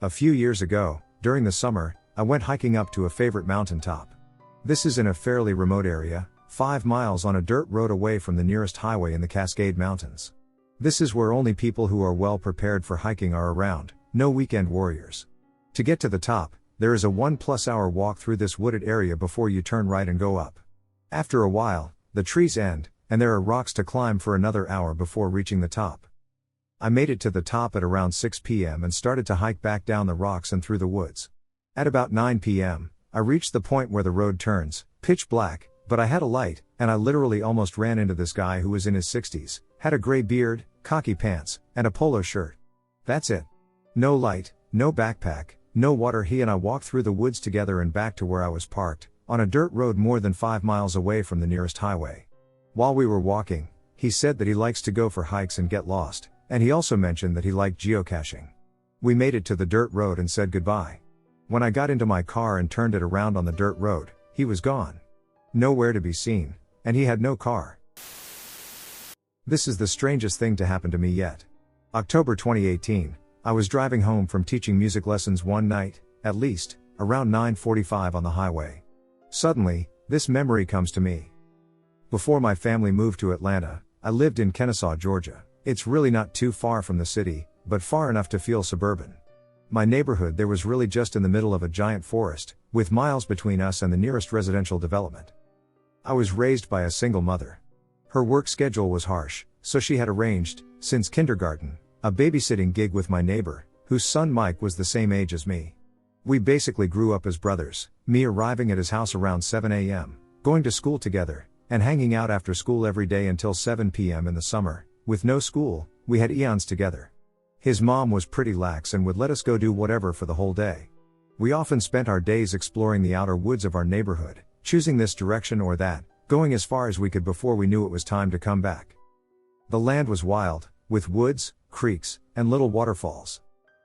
A few years ago, during the summer, I went hiking up to a favorite mountaintop. This is in a fairly remote area, 5 miles on a dirt road away from the nearest highway in the Cascade Mountains. This is where only people who are well prepared for hiking are around, no weekend warriors. To get to the top, there is a 1+ hour walk through this wooded area before you turn right and go up. After a while, the trees end, and there are rocks to climb for another hour before reaching the top. I made it to the top at around 6 p.m. and started to hike back down the rocks and through the woods. At about 9 p.m., I reached the point where the road turns, pitch black, but I had a light, and I literally almost ran into this guy who was in his 60s, had a gray beard, khaki pants, and a polo shirt. That's it. No light, no backpack, no water. He and I walked through the woods together and back to where I was parked, on a dirt road more than 5 miles away from the nearest highway. While we were walking, he said that he likes to go for hikes and get lost, and he also mentioned that he liked geocaching. We made it to the dirt road and said goodbye. When I got into my car and turned it around on the dirt road, he was gone. Nowhere to be seen, and he had no car. This is the strangest thing to happen to me yet. October 2018, I was driving home from teaching music lessons one night, at least, around 9:45 on the highway. Suddenly, this memory comes to me. Before my family moved to Atlanta, I lived in Kennesaw, Georgia. It's really not too far from the city, but far enough to feel suburban. My neighborhood there was really just in the middle of a giant forest, with miles between us and the nearest residential development. I was raised by a single mother. Her work schedule was harsh, so she had arranged, since kindergarten, a babysitting gig with my neighbor, whose son Mike was the same age as me. We basically grew up as brothers, me arriving at his house around 7 a.m., going to school together, and hanging out after school every day until 7 p.m. in the summer. With no school, we had eons together. His mom was pretty lax and would let us go do whatever for the whole day. We often spent our days exploring the outer woods of our neighborhood, choosing this direction or that, going as far as we could before we knew it was time to come back. The land was wild, with woods, creeks, and little waterfalls.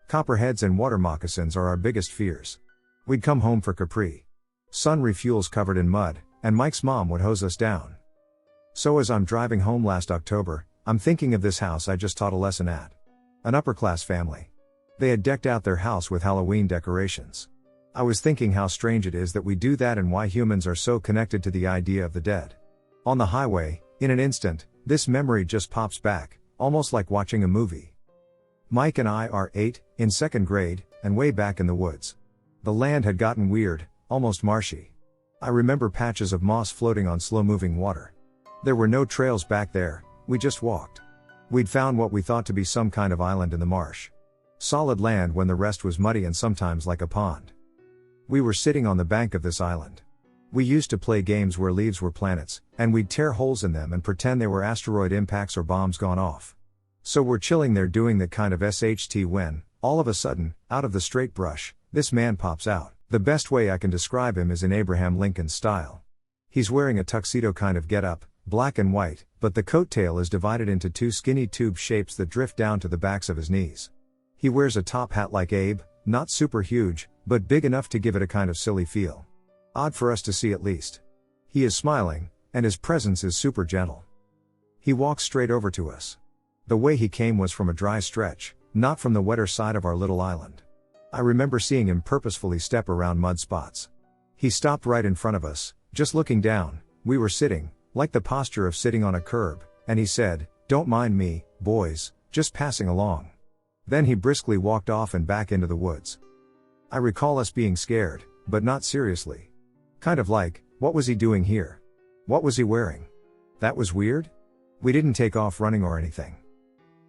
Copperheads and water moccasins are our biggest fears. We'd come home for Capri Sun refuels covered in mud, and Mike's mom would hose us down. So as I'm driving home last October, I'm thinking of this house I just taught a lesson at. An upper-class family. They had decked out their house with Halloween decorations. I was thinking how strange it is that we do that and why humans are so connected to the idea of the dead. On the highway, in an instant, this memory just pops back, almost like watching a movie. Mike and I are 8, in 2nd grade, and way back in the woods. The land had gotten weird, almost marshy. I remember patches of moss floating on slow-moving water. There were no trails back there, we just walked. We'd found what we thought to be some kind of island in the marsh. Solid land when the rest was muddy and sometimes like a pond. We were sitting on the bank of this island. We used to play games where leaves were planets, and we'd tear holes in them and pretend they were asteroid impacts or bombs gone off. So we're chilling there doing that kind of SHT when, all of a sudden, out of the straight brush, this man pops out. The best way I can describe him is in Abraham Lincoln style. He's wearing a tuxedo kind of getup, black and white, but the coat tail is divided into 2 skinny tube shapes that drift down to the backs of his knees. He wears a top hat like Abe, not super huge, but big enough to give it a kind of silly feel. Odd for us to see at least. He is smiling, and his presence is super gentle. He walks straight over to us. The way he came was from a dry stretch, not from the wetter side of our little island. I remember seeing him purposefully step around mud spots. He stopped right in front of us, just looking down. We were sitting, like the posture of sitting on a curb, and he said, "Don't mind me, boys, just passing along." Then he briskly walked off and back into the woods. I recall us being scared, but not seriously. Kind of like, what was he doing here? What was he wearing? That was weird? We didn't take off running or anything.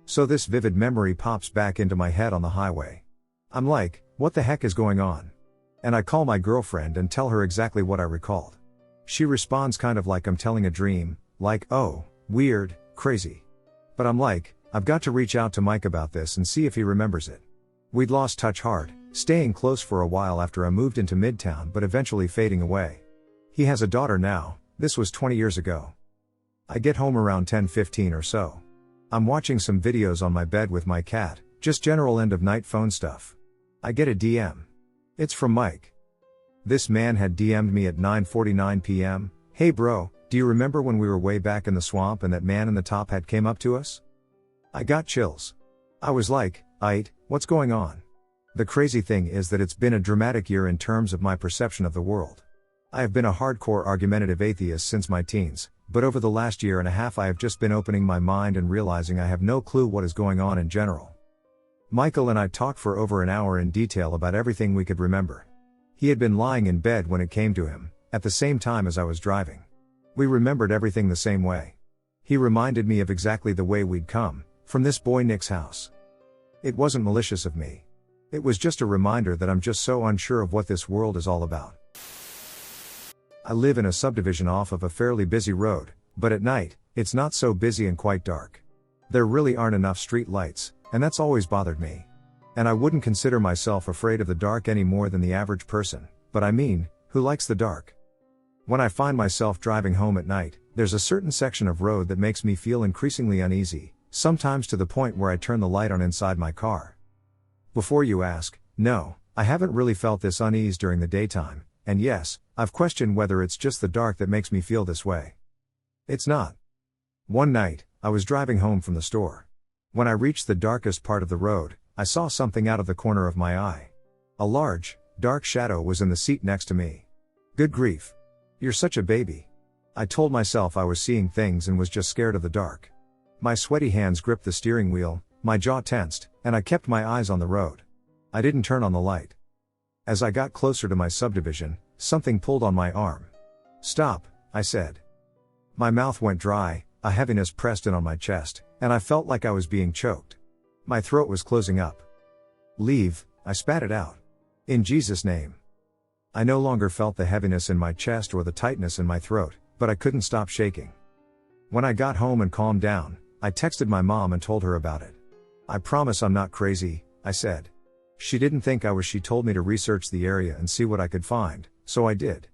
So this vivid memory pops back into my head on the highway. I'm like, what the heck is going on? And I call my girlfriend and tell her exactly what I recalled. She responds kind of like I'm telling a dream, like, oh, weird, crazy. But I'm like, I've got to reach out to Mike about this and see if he remembers it. We'd lost touch hard, staying close for a while after I moved into Midtown but eventually fading away. He has a daughter now, this was 20 years ago. I get home around 10:15 or so. I'm watching some videos on my bed with my cat, just general end of night phone stuff. I get a DM. It's from Mike. This man had DM'd me at 9:49 p.m, "Hey bro, do you remember when we were way back in the swamp and that man in the top hat came up to us?" I got chills. I was like, "Aight, what's going on?" The crazy thing is that it's been a dramatic year in terms of my perception of the world. I have been a hardcore argumentative atheist since my teens, but over the last year and a half I have just been opening my mind and realizing I have no clue what is going on in general. Michael and I talked for over an hour in detail about everything we could remember. He had been lying in bed when it came to him, at the same time as I was driving. We remembered everything the same way. He reminded me of exactly the way we'd come, from this boy Nick's house. It wasn't malicious of me. It was just a reminder that I'm just so unsure of what this world is all about. I live in a subdivision off of a fairly busy road, but at night, it's not so busy and quite dark. There really aren't enough street lights, and that's always bothered me. And I wouldn't consider myself afraid of the dark any more than the average person, but I mean, who likes the dark? When I find myself driving home at night, there's a certain section of road that makes me feel increasingly uneasy, sometimes to the point where I turn the light on inside my car. Before you ask, no, I haven't really felt this unease during the daytime, and yes, I've questioned whether it's just the dark that makes me feel this way. It's not. One night, I was driving home from the store. When I reached the darkest part of the road, I saw something out of the corner of my eye. A large, dark shadow was in the seat next to me. Good grief. You're such a baby. I told myself I was seeing things and was just scared of the dark. My sweaty hands gripped the steering wheel, my jaw tensed, and I kept my eyes on the road. I didn't turn on the light. As I got closer to my subdivision, something pulled on my arm. Stop, I said. My mouth went dry, a heaviness pressed in on my chest, and I felt like I was being choked. My throat was closing up. Leave, I spat it out. In Jesus' name. I no longer felt the heaviness in my chest or the tightness in my throat, but I couldn't stop shaking. When I got home and calmed down, I texted my mom and told her about it. I promise I'm not crazy, I said. She didn't think I was. She told me to research the area and see what I could find, so I did.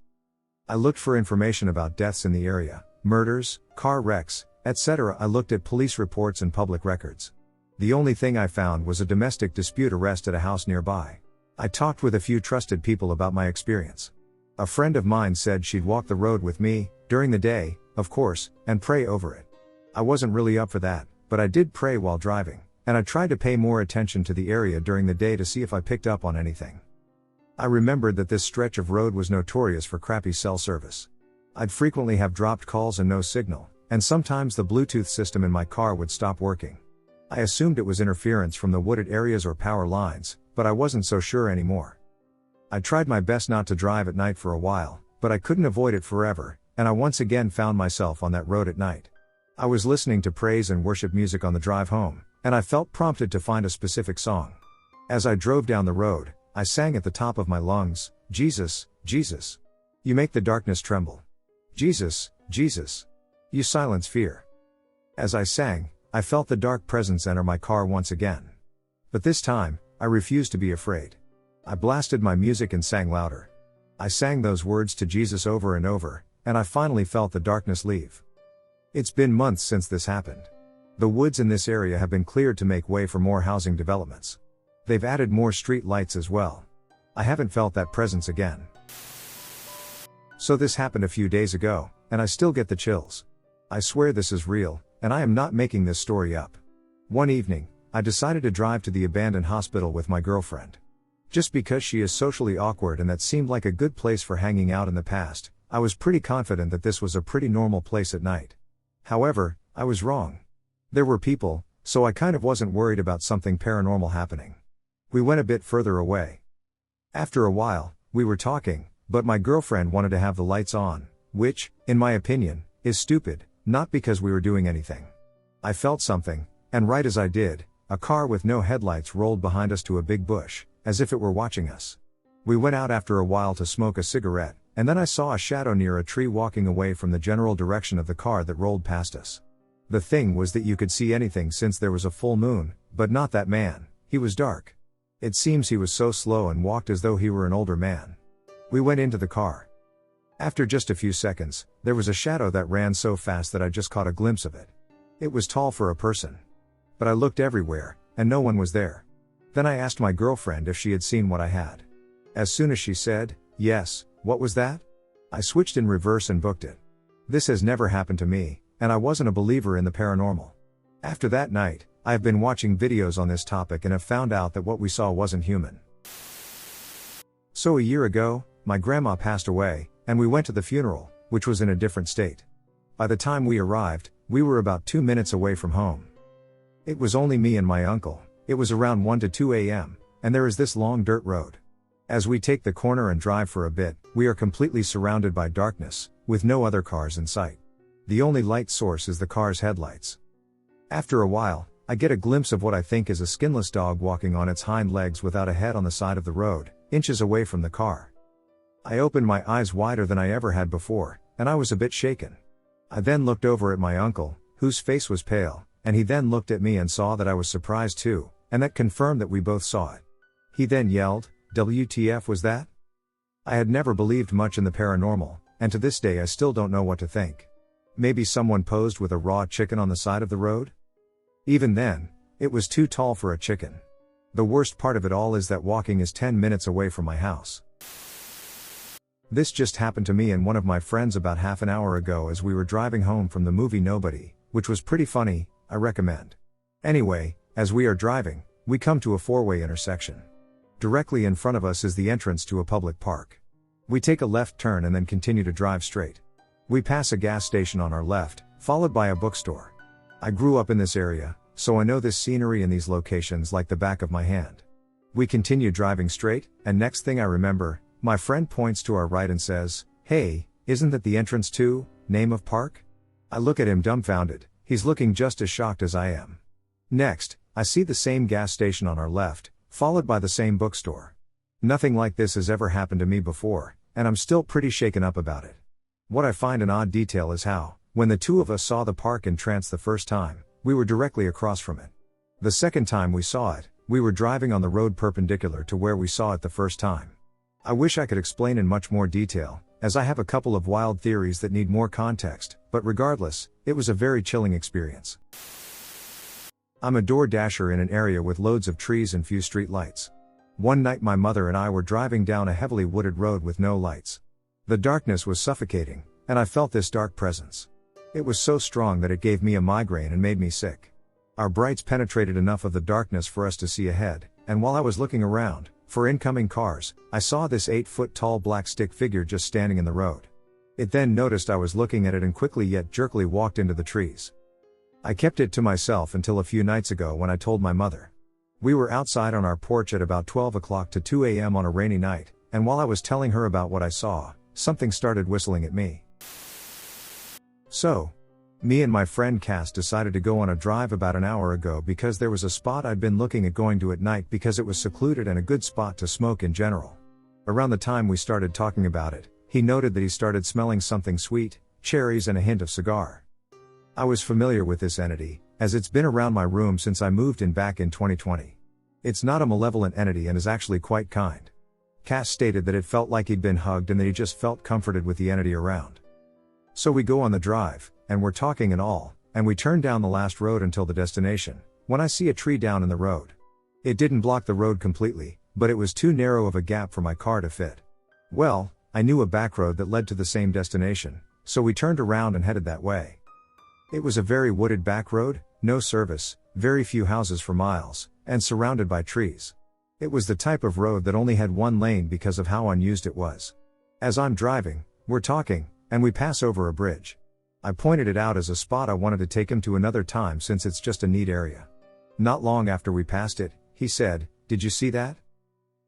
I looked for information about deaths in the area, murders, car wrecks, etc. I looked at police reports and public records. The only thing I found was a domestic dispute arrest at a house nearby. I talked with a few trusted people about my experience. A friend of mine said she'd walk the road with me, during the day, of course, and pray over it. I wasn't really up for that, but I did pray while driving, and I tried to pay more attention to the area during the day to see if I picked up on anything. I remembered that this stretch of road was notorious for crappy cell service. I'd frequently have dropped calls and no signal, and sometimes the Bluetooth system in my car would stop working. I assumed it was interference from the wooded areas or power lines, but I wasn't so sure anymore. I tried my best not to drive at night for a while, but I couldn't avoid it forever, and I once again found myself on that road at night. I was listening to praise and worship music on the drive home, and I felt prompted to find a specific song. As I drove down the road, I sang at the top of my lungs, Jesus, Jesus. You make the darkness tremble. Jesus, Jesus. You silence fear. As I sang, I felt the dark presence enter my car once again. But this time, I refused to be afraid. I blasted my music and sang louder. I sang those words to Jesus over and over, and I finally felt the darkness leave. It's been months since this happened. The woods in this area have been cleared to make way for more housing developments. They've added more street lights as well. I haven't felt that presence again. So this happened a few days ago, and I still get the chills. I swear this is real, and I am not making this story up. One evening, I decided to drive to the abandoned hospital with my girlfriend. Just because she is socially awkward and that seemed like a good place for hanging out in the past, I was pretty confident that this was a pretty normal place at night. However, I was wrong. There were people, so I kind of wasn't worried about something paranormal happening. We went a bit further away. After a while, we were talking, but my girlfriend wanted to have the lights on, which, in my opinion, is stupid, not because we were doing anything. I felt something, and right as I did, a car with no headlights rolled behind us to a big bush, as if it were watching us. We went out after a while to smoke a cigarette, and then I saw a shadow near a tree walking away from the general direction of the car that rolled past us. The thing was that you could see anything since there was a full moon, but not that man. He was dark. It seems he was so slow and walked as though he were an older man. We went into the car. After just a few seconds, there was a shadow that ran so fast that I just caught a glimpse of it. It was tall for a person. But I looked everywhere, and no one was there. Then I asked my girlfriend if she had seen what I had. As soon as she said, yes, what was that? I switched in reverse and booked it. This has never happened to me, and I wasn't a believer in the paranormal. After that night, I have been watching videos on this topic and have found out that what we saw wasn't human. So a year ago, my grandma passed away, and we went to the funeral, which was in a different state. By the time we arrived, we were about 2 minutes away from home. It was only me and my uncle. It was around 1 to 2 a.m., and there is this long dirt road. As we take the corner and drive for a bit, we are completely surrounded by darkness, with no other cars in sight. The only light source is the car's headlights. After a while, I get a glimpse of what I think is a skinless dog walking on its hind legs without a head on the side of the road, inches away from the car. I opened my eyes wider than I ever had before, and I was a bit shaken. I then looked over at my uncle, whose face was pale, and he then looked at me and saw that I was surprised too, and that confirmed that we both saw it. He then yelled, "WTF was that?" I had never believed much in the paranormal, and to this day I still don't know what to think. Maybe someone posed with a raw chicken on the side of the road? Even then, it was too tall for a chicken. The worst part of it all is that walking is 10 minutes away from my house. This just happened to me and one of my friends about half an hour ago as we were driving home from the movie Nobody, which was pretty funny, I recommend. Anyway, as we are driving, we come to a four-way intersection. Directly in front of us is the entrance to a public park. We take a left turn and then continue to drive straight. We pass a gas station on our left, followed by a bookstore. I grew up in this area, so I know this scenery and these locations like the back of my hand. We continue driving straight, and next thing I remember, my friend points to our right and says, "Hey, isn't that the entrance to, name of park?" I look at him dumbfounded, he's looking just as shocked as I am. Next, I see the same gas station on our left, followed by the same bookstore. Nothing like this has ever happened to me before, and I'm still pretty shaken up about it. What I find an odd detail is how, when the two of us saw the park in trance the first time, we were directly across from it. The second time we saw it, we were driving on the road perpendicular to where we saw it the first time. I wish I could explain in much more detail, as I have a couple of wild theories that need more context, but regardless, it was a very chilling experience. I'm a door dasher in an area with loads of trees and few street lights. One night my mother and I were driving down a heavily wooded road with no lights. The darkness was suffocating, and I felt this dark presence. It was so strong that it gave me a migraine and made me sick. Our brights penetrated enough of the darkness for us to see ahead, and while I was looking around for incoming cars, I saw this 8-foot-tall black stick figure just standing in the road. It then noticed I was looking at it and quickly yet jerkily walked into the trees. I kept it to myself until a few nights ago when I told my mother. We were outside on our porch at about 12 o'clock to 2 a.m. on a rainy night, and while I was telling her about what I saw, something started whistling at me. So, me and my friend Cass decided to go on a drive about an hour ago because there was a spot I'd been looking at going to at night because it was secluded and a good spot to smoke in general. Around the time we started talking about it, he noted that he started smelling something sweet, cherries and a hint of cigar. I was familiar with this entity, as it's been around my room since I moved in back in 2020. It's not a malevolent entity and is actually quite kind. Cass stated that it felt like he'd been hugged and that he just felt comforted with the entity around. So we go on the drive, and we're talking and all, and we turn down the last road until the destination, when I see a tree down in the road. It didn't block the road completely, but it was too narrow of a gap for my car to fit. Well, I knew a back road that led to the same destination, so we turned around and headed that way. It was a very wooded back road, no service, very few houses for miles, and surrounded by trees. It was the type of road that only had one lane because of how unused it was. As I'm driving, we're talking, and we pass over a bridge. I pointed it out as a spot I wanted to take him to another time since it's just a neat area. Not long after we passed it, he said, "Did you see that?"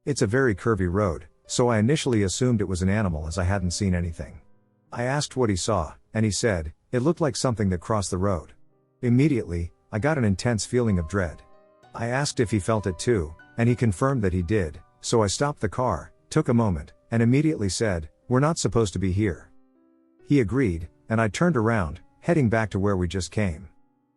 It's a very curvy road, so I initially assumed it was an animal as I hadn't seen anything. I asked what he saw, and he said, "It looked like something that crossed the road." Immediately, I got an intense feeling of dread. I asked if he felt it too, and he confirmed that he did, so I stopped the car, took a moment, and immediately said, "We're not supposed to be here." He agreed, and I turned around, heading back to where we just came.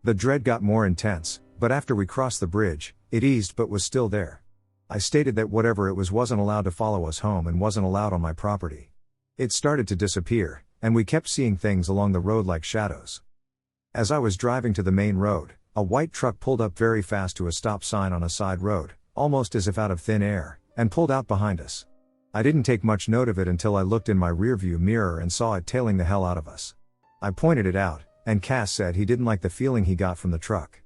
The dread got more intense, but after we crossed the bridge, it eased but was still there. I stated that whatever it was wasn't allowed to follow us home and wasn't allowed on my property. It started to disappear, and we kept seeing things along the road like shadows. As I was driving to the main road, a white truck pulled up very fast to a stop sign on a side road, almost as if out of thin air, and pulled out behind us. I didn't take much note of it until I looked in my rearview mirror and saw it tailing the hell out of us. I pointed it out, and Cass said he didn't like the feeling he got from the truck.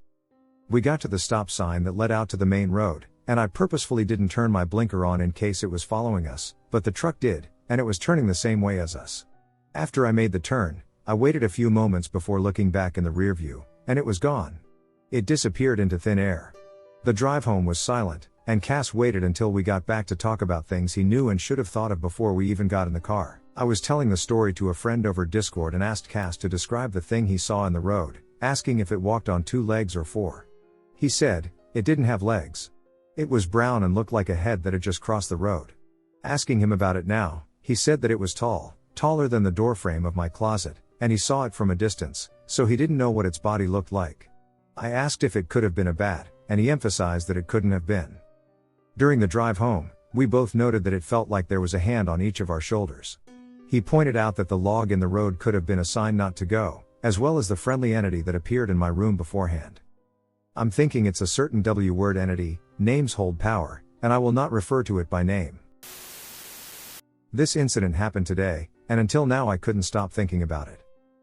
We got to the stop sign that led out to the main road, and I purposefully didn't turn my blinker on in case it was following us, but the truck did, and it was turning the same way as us. After I made the turn, I waited a few moments before looking back in the rearview, and it was gone. It disappeared into thin air. The drive home was silent, and Cass waited until we got back to talk about things he knew and should have thought of before we even got in the car. I was telling the story to a friend over Discord and asked Cass to describe the thing he saw in the road, asking if it walked on 2 legs or 4. He said, it didn't have legs. It was brown and looked like a head that had just crossed the road. Asking him about it now, he said that it was tall, taller than the doorframe of my closet, and he saw it from a distance, so he didn't know what its body looked like. I asked if it could have been a bat, and he emphasized that it couldn't have been. During the drive home, we both noted that it felt like there was a hand on each of our shoulders. He pointed out that the log in the road could have been a sign not to go, as well as the friendly entity that appeared in my room beforehand. I'm thinking it's a certain W-word entity. Names hold power, and I will not refer to it by name. This incident happened today, and until now I couldn't stop thinking about it.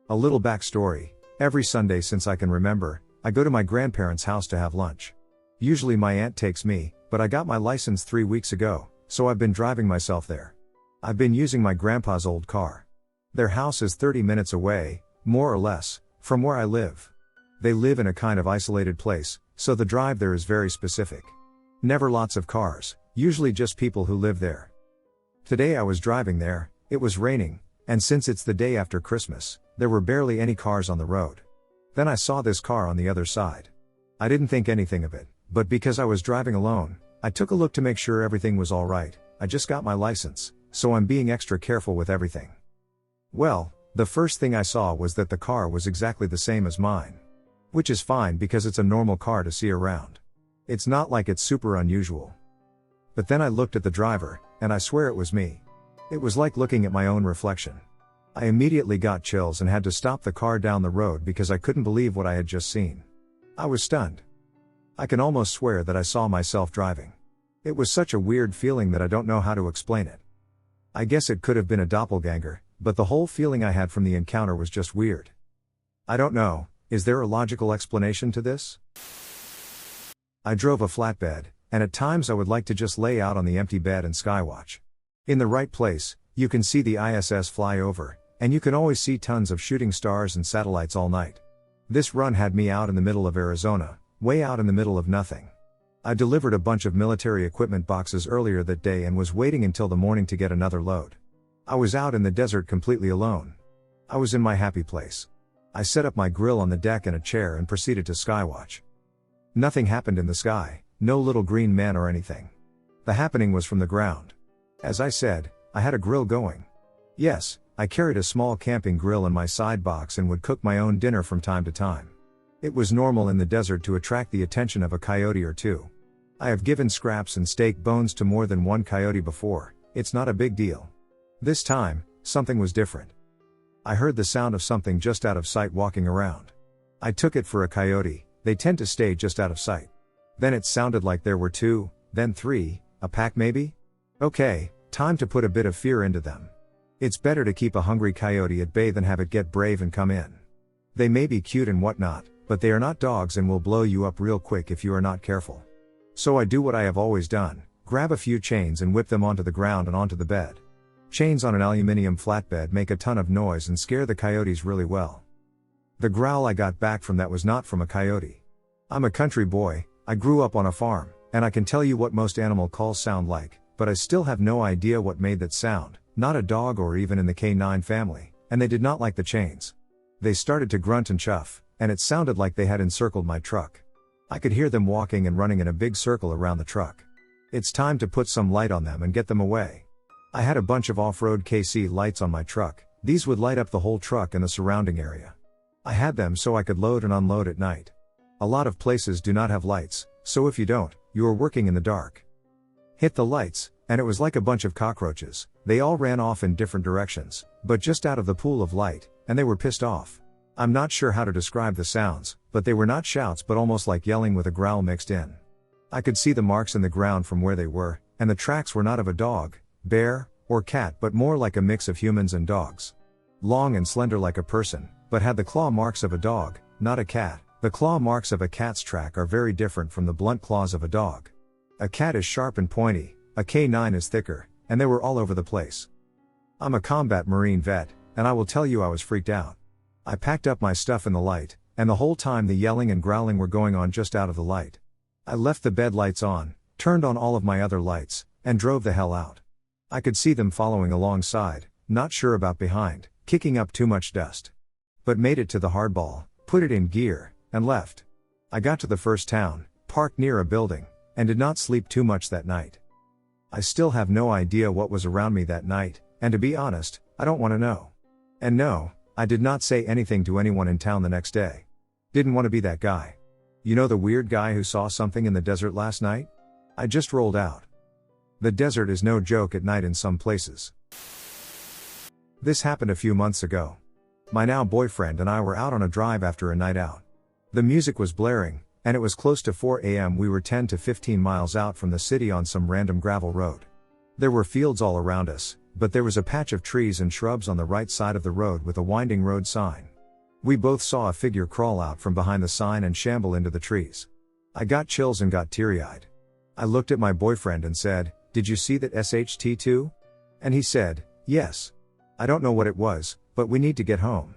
A little backstory: every Sunday since I can remember, I go to my grandparents' house to have lunch. Usually my aunt takes me, but I got my license 3 weeks ago, so I've been driving myself there. I've been using my grandpa's old car. Their house is 30 minutes away, more or less, from where I live. They live in a kind of isolated place, so the drive there is very specific. Never lots of cars, usually just people who live there. Today I was driving there, it was raining, and since it's the day after Christmas, there were barely any cars on the road. Then I saw this car on the other side. I didn't think anything of it, but because I was driving alone, I took a look to make sure everything was alright. I just got my license, so I'm being extra careful with everything. Well, the first thing I saw was that the car was exactly the same as mine. Which is fine because it's a normal car to see around. It's not like it's super unusual. But then I looked at the driver, and I swear it was me. It was like looking at my own reflection. I immediately got chills and had to stop the car down the road because I couldn't believe what I had just seen. I was stunned. I can almost swear that I saw myself driving. It was such a weird feeling that I don't know how to explain it. I guess it could have been a doppelganger, but the whole feeling I had from the encounter was just weird. I don't know. Is there a logical explanation to this? I drove a flatbed, and at times I would like to just lay out on the empty bed and skywatch. In the right place, you can see the ISS fly over, and you can always see tons of shooting stars and satellites all night. This run had me out in the middle of Arizona, way out in the middle of nothing. I delivered a bunch of military equipment boxes earlier that day and was waiting until the morning to get another load. I was out in the desert completely alone. I was in my happy place. I set up my grill on the deck and a chair and proceeded to skywatch. Nothing happened in the sky, no little green man or anything. The happening was from the ground. As I said, I had a grill going. Yes, I carried a small camping grill in my side box and would cook my own dinner from time to time. It was normal in the desert to attract the attention of a coyote or two. I have given scraps and steak bones to more than one coyote before, it's not a big deal. This time, something was different. I heard the sound of something just out of sight walking around. I took it for a coyote. They tend to stay just out of sight. Then it sounded like there were 2, then 3, a pack maybe? Okay, time to put a bit of fear into them. It's better to keep a hungry coyote at bay than have it get brave and come in. They may be cute and whatnot, but they are not dogs and will blow you up real quick if you are not careful. So I do what I have always done, grab a few chains and whip them onto the ground and onto the bed. Chains on an aluminum flatbed make a ton of noise and scare the coyotes really well. The growl I got back from that was not from a coyote. I'm a country boy, I grew up on a farm, and I can tell you what most animal calls sound like, but I still have no idea what made that sound, not a dog or even in the canine family, and they did not like the chains. They started to grunt and chuff, and it sounded like they had encircled my truck. I could hear them walking and running in a big circle around the truck. It's time to put some light on them and get them away. I had a bunch of off-road KC lights on my truck. These would light up the whole truck and the surrounding area. I had them so I could load and unload at night. A lot of places do not have lights, so if you don't, you are working in the dark. Hit the lights, and it was like a bunch of cockroaches. They all ran off in different directions, but just out of the pool of light, and they were pissed off. I'm not sure how to describe the sounds, but they were not shouts but almost like yelling with a growl mixed in. I could see the marks in the ground from where they were, and the tracks were not of a dog, bear, or cat but more like a mix of humans and dogs. Long and slender like a person, but had the claw marks of a dog, not a cat. The claw marks of a cat's track are very different from the blunt claws of a dog. A cat is sharp and pointy, a canine is thicker, and they were all over the place. I'm a combat Marine vet, and I will tell you I was freaked out. I packed up my stuff in the light, and the whole time the yelling and growling were going on just out of the light. I left the bed lights on, turned on all of my other lights, and drove the hell out. I could see them following alongside, not sure about behind, kicking up too much dust. But made it to the hardball, put it in gear, and left. I got to the first town, parked near a building, and did not sleep too much that night. I still have no idea what was around me that night, and to be honest, I don't want to know. And no, I did not say anything to anyone in town the next day. Didn't want to be that guy. You know the weird guy who saw something in the desert last night? I just rolled out. The desert is no joke at night in some places. This happened a few months ago. My now boyfriend and I were out on a drive after a night out. The music was blaring, and it was close to 4 a.m. We were 10 to 15 miles out from the city on some random gravel road. There were fields all around us, but there was a patch of trees and shrubs on the right side of the road with a winding road sign. We both saw a figure crawl out from behind the sign and shamble into the trees. I got chills and got teary-eyed. I looked at my boyfriend and said, "Did you see that SHT too?" And he said, "Yes. I don't know what it was, but we need to get home."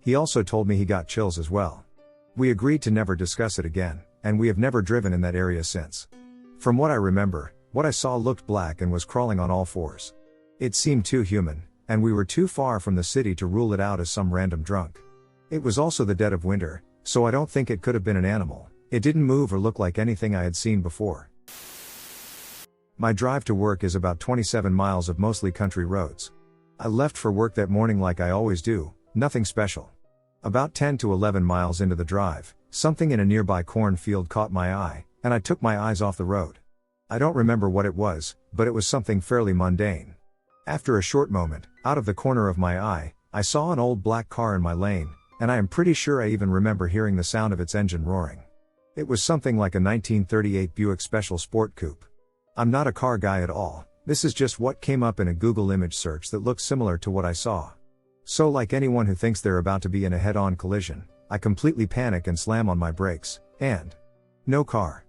He also told me he got chills as well. We agreed to never discuss it again, and we have never driven in that area since. From what I remember, what I saw looked black and was crawling on all fours. It seemed too human, and we were too far from the city to rule it out as some random drunk. It was also the dead of winter, so I don't think it could have been an animal. It didn't move or look like anything I had seen before. My drive to work is about 27 miles of mostly country roads. I left for work that morning like I always do, nothing special. About 10 to 11 miles into the drive, something in a nearby cornfield caught my eye, and I took my eyes off the road. I don't remember what it was, but it was something fairly mundane. After a short moment, out of the corner of my eye, I saw an old black car in my lane, and I am pretty sure I even remember hearing the sound of its engine roaring. It was something like a 1938 Buick Special Sport Coupe. I'm not a car guy at all, this is just what came up in a Google image search that looked similar to what I saw. So like anyone who thinks they're about to be in a head-on collision, I completely panic and slam on my brakes, and no car.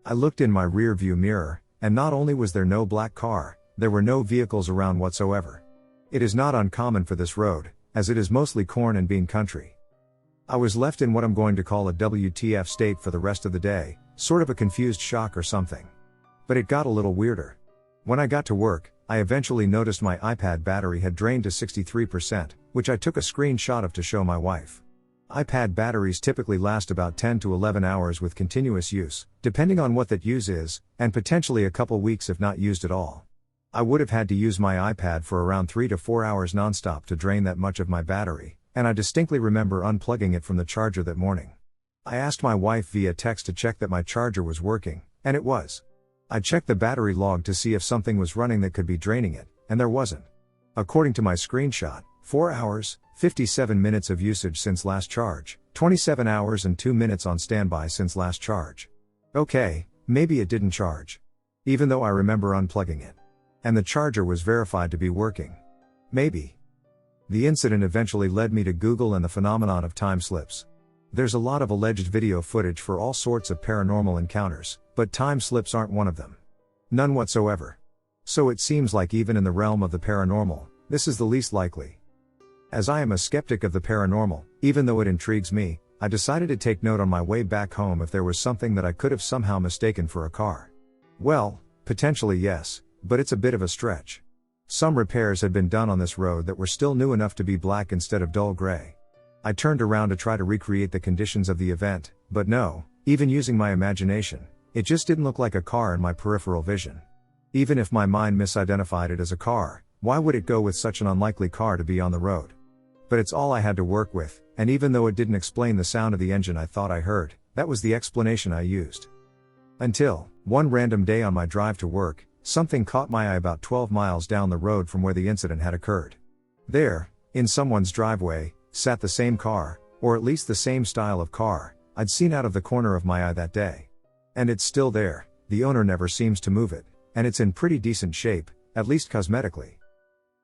I looked in my rear view mirror, and not only was there no black car, there were no vehicles around whatsoever. It is not uncommon for this road, as it is mostly corn and bean country. I was left in what I'm going to call a WTF state for the rest of the day, sort of a confused shock or something. But it got a little weirder. When I got to work, I eventually noticed my iPad battery had drained to 63%, which I took a screenshot of to show my wife. iPad batteries typically last about 10 to 11 hours with continuous use, depending on what that use is, and potentially a couple weeks if not used at all. I would have had to use my iPad for around 3 to 4 hours nonstop to drain that much of my battery, and I distinctly remember unplugging it from the charger that morning. I asked my wife via text to check that my charger was working, and it was. I checked the battery log to see if something was running that could be draining it, and there wasn't. According to my screenshot, 4 hours, 57 minutes of usage since last charge, 27 hours and 2 minutes on standby since last charge. Okay, maybe it didn't charge. Even though I remember unplugging it. And the charger was verified to be working. Maybe. The incident eventually led me to Google and the phenomenon of time slips. There's a lot of alleged video footage for all sorts of paranormal encounters, but time slips aren't one of them. None whatsoever. So it seems like even in the realm of the paranormal, this is the least likely. As I am a skeptic of the paranormal, even though it intrigues me, I decided to take note on my way back home if there was something that I could have somehow mistaken for a car. Well, potentially yes, but it's a bit of a stretch. Some repairs had been done on this road that were still new enough to be black instead of dull gray. I turned around to try to recreate the conditions of the event, but no, even using my imagination, it just didn't look like a car in my peripheral vision. Even if my mind misidentified it as a car, why would it go with such an unlikely car to be on the road? But it's all I had to work with, and even though it didn't explain the sound of the engine I thought I heard, that was the explanation I used. Until, one random day on my drive to work, something caught my eye about 12 miles down the road from where the incident had occurred. There, in someone's driveway, sat the same car, or at least the same style of car, I'd seen out of the corner of my eye that day. And it's still there, the owner never seems to move it, and it's in pretty decent shape, at least cosmetically.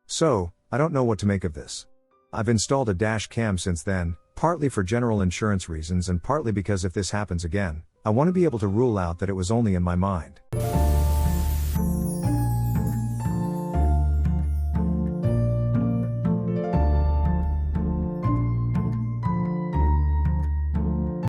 So, I don't know what to make of this. I've installed a dash cam since then, partly for general insurance reasons and partly because if this happens again, I want to be able to rule out that it was only in my mind.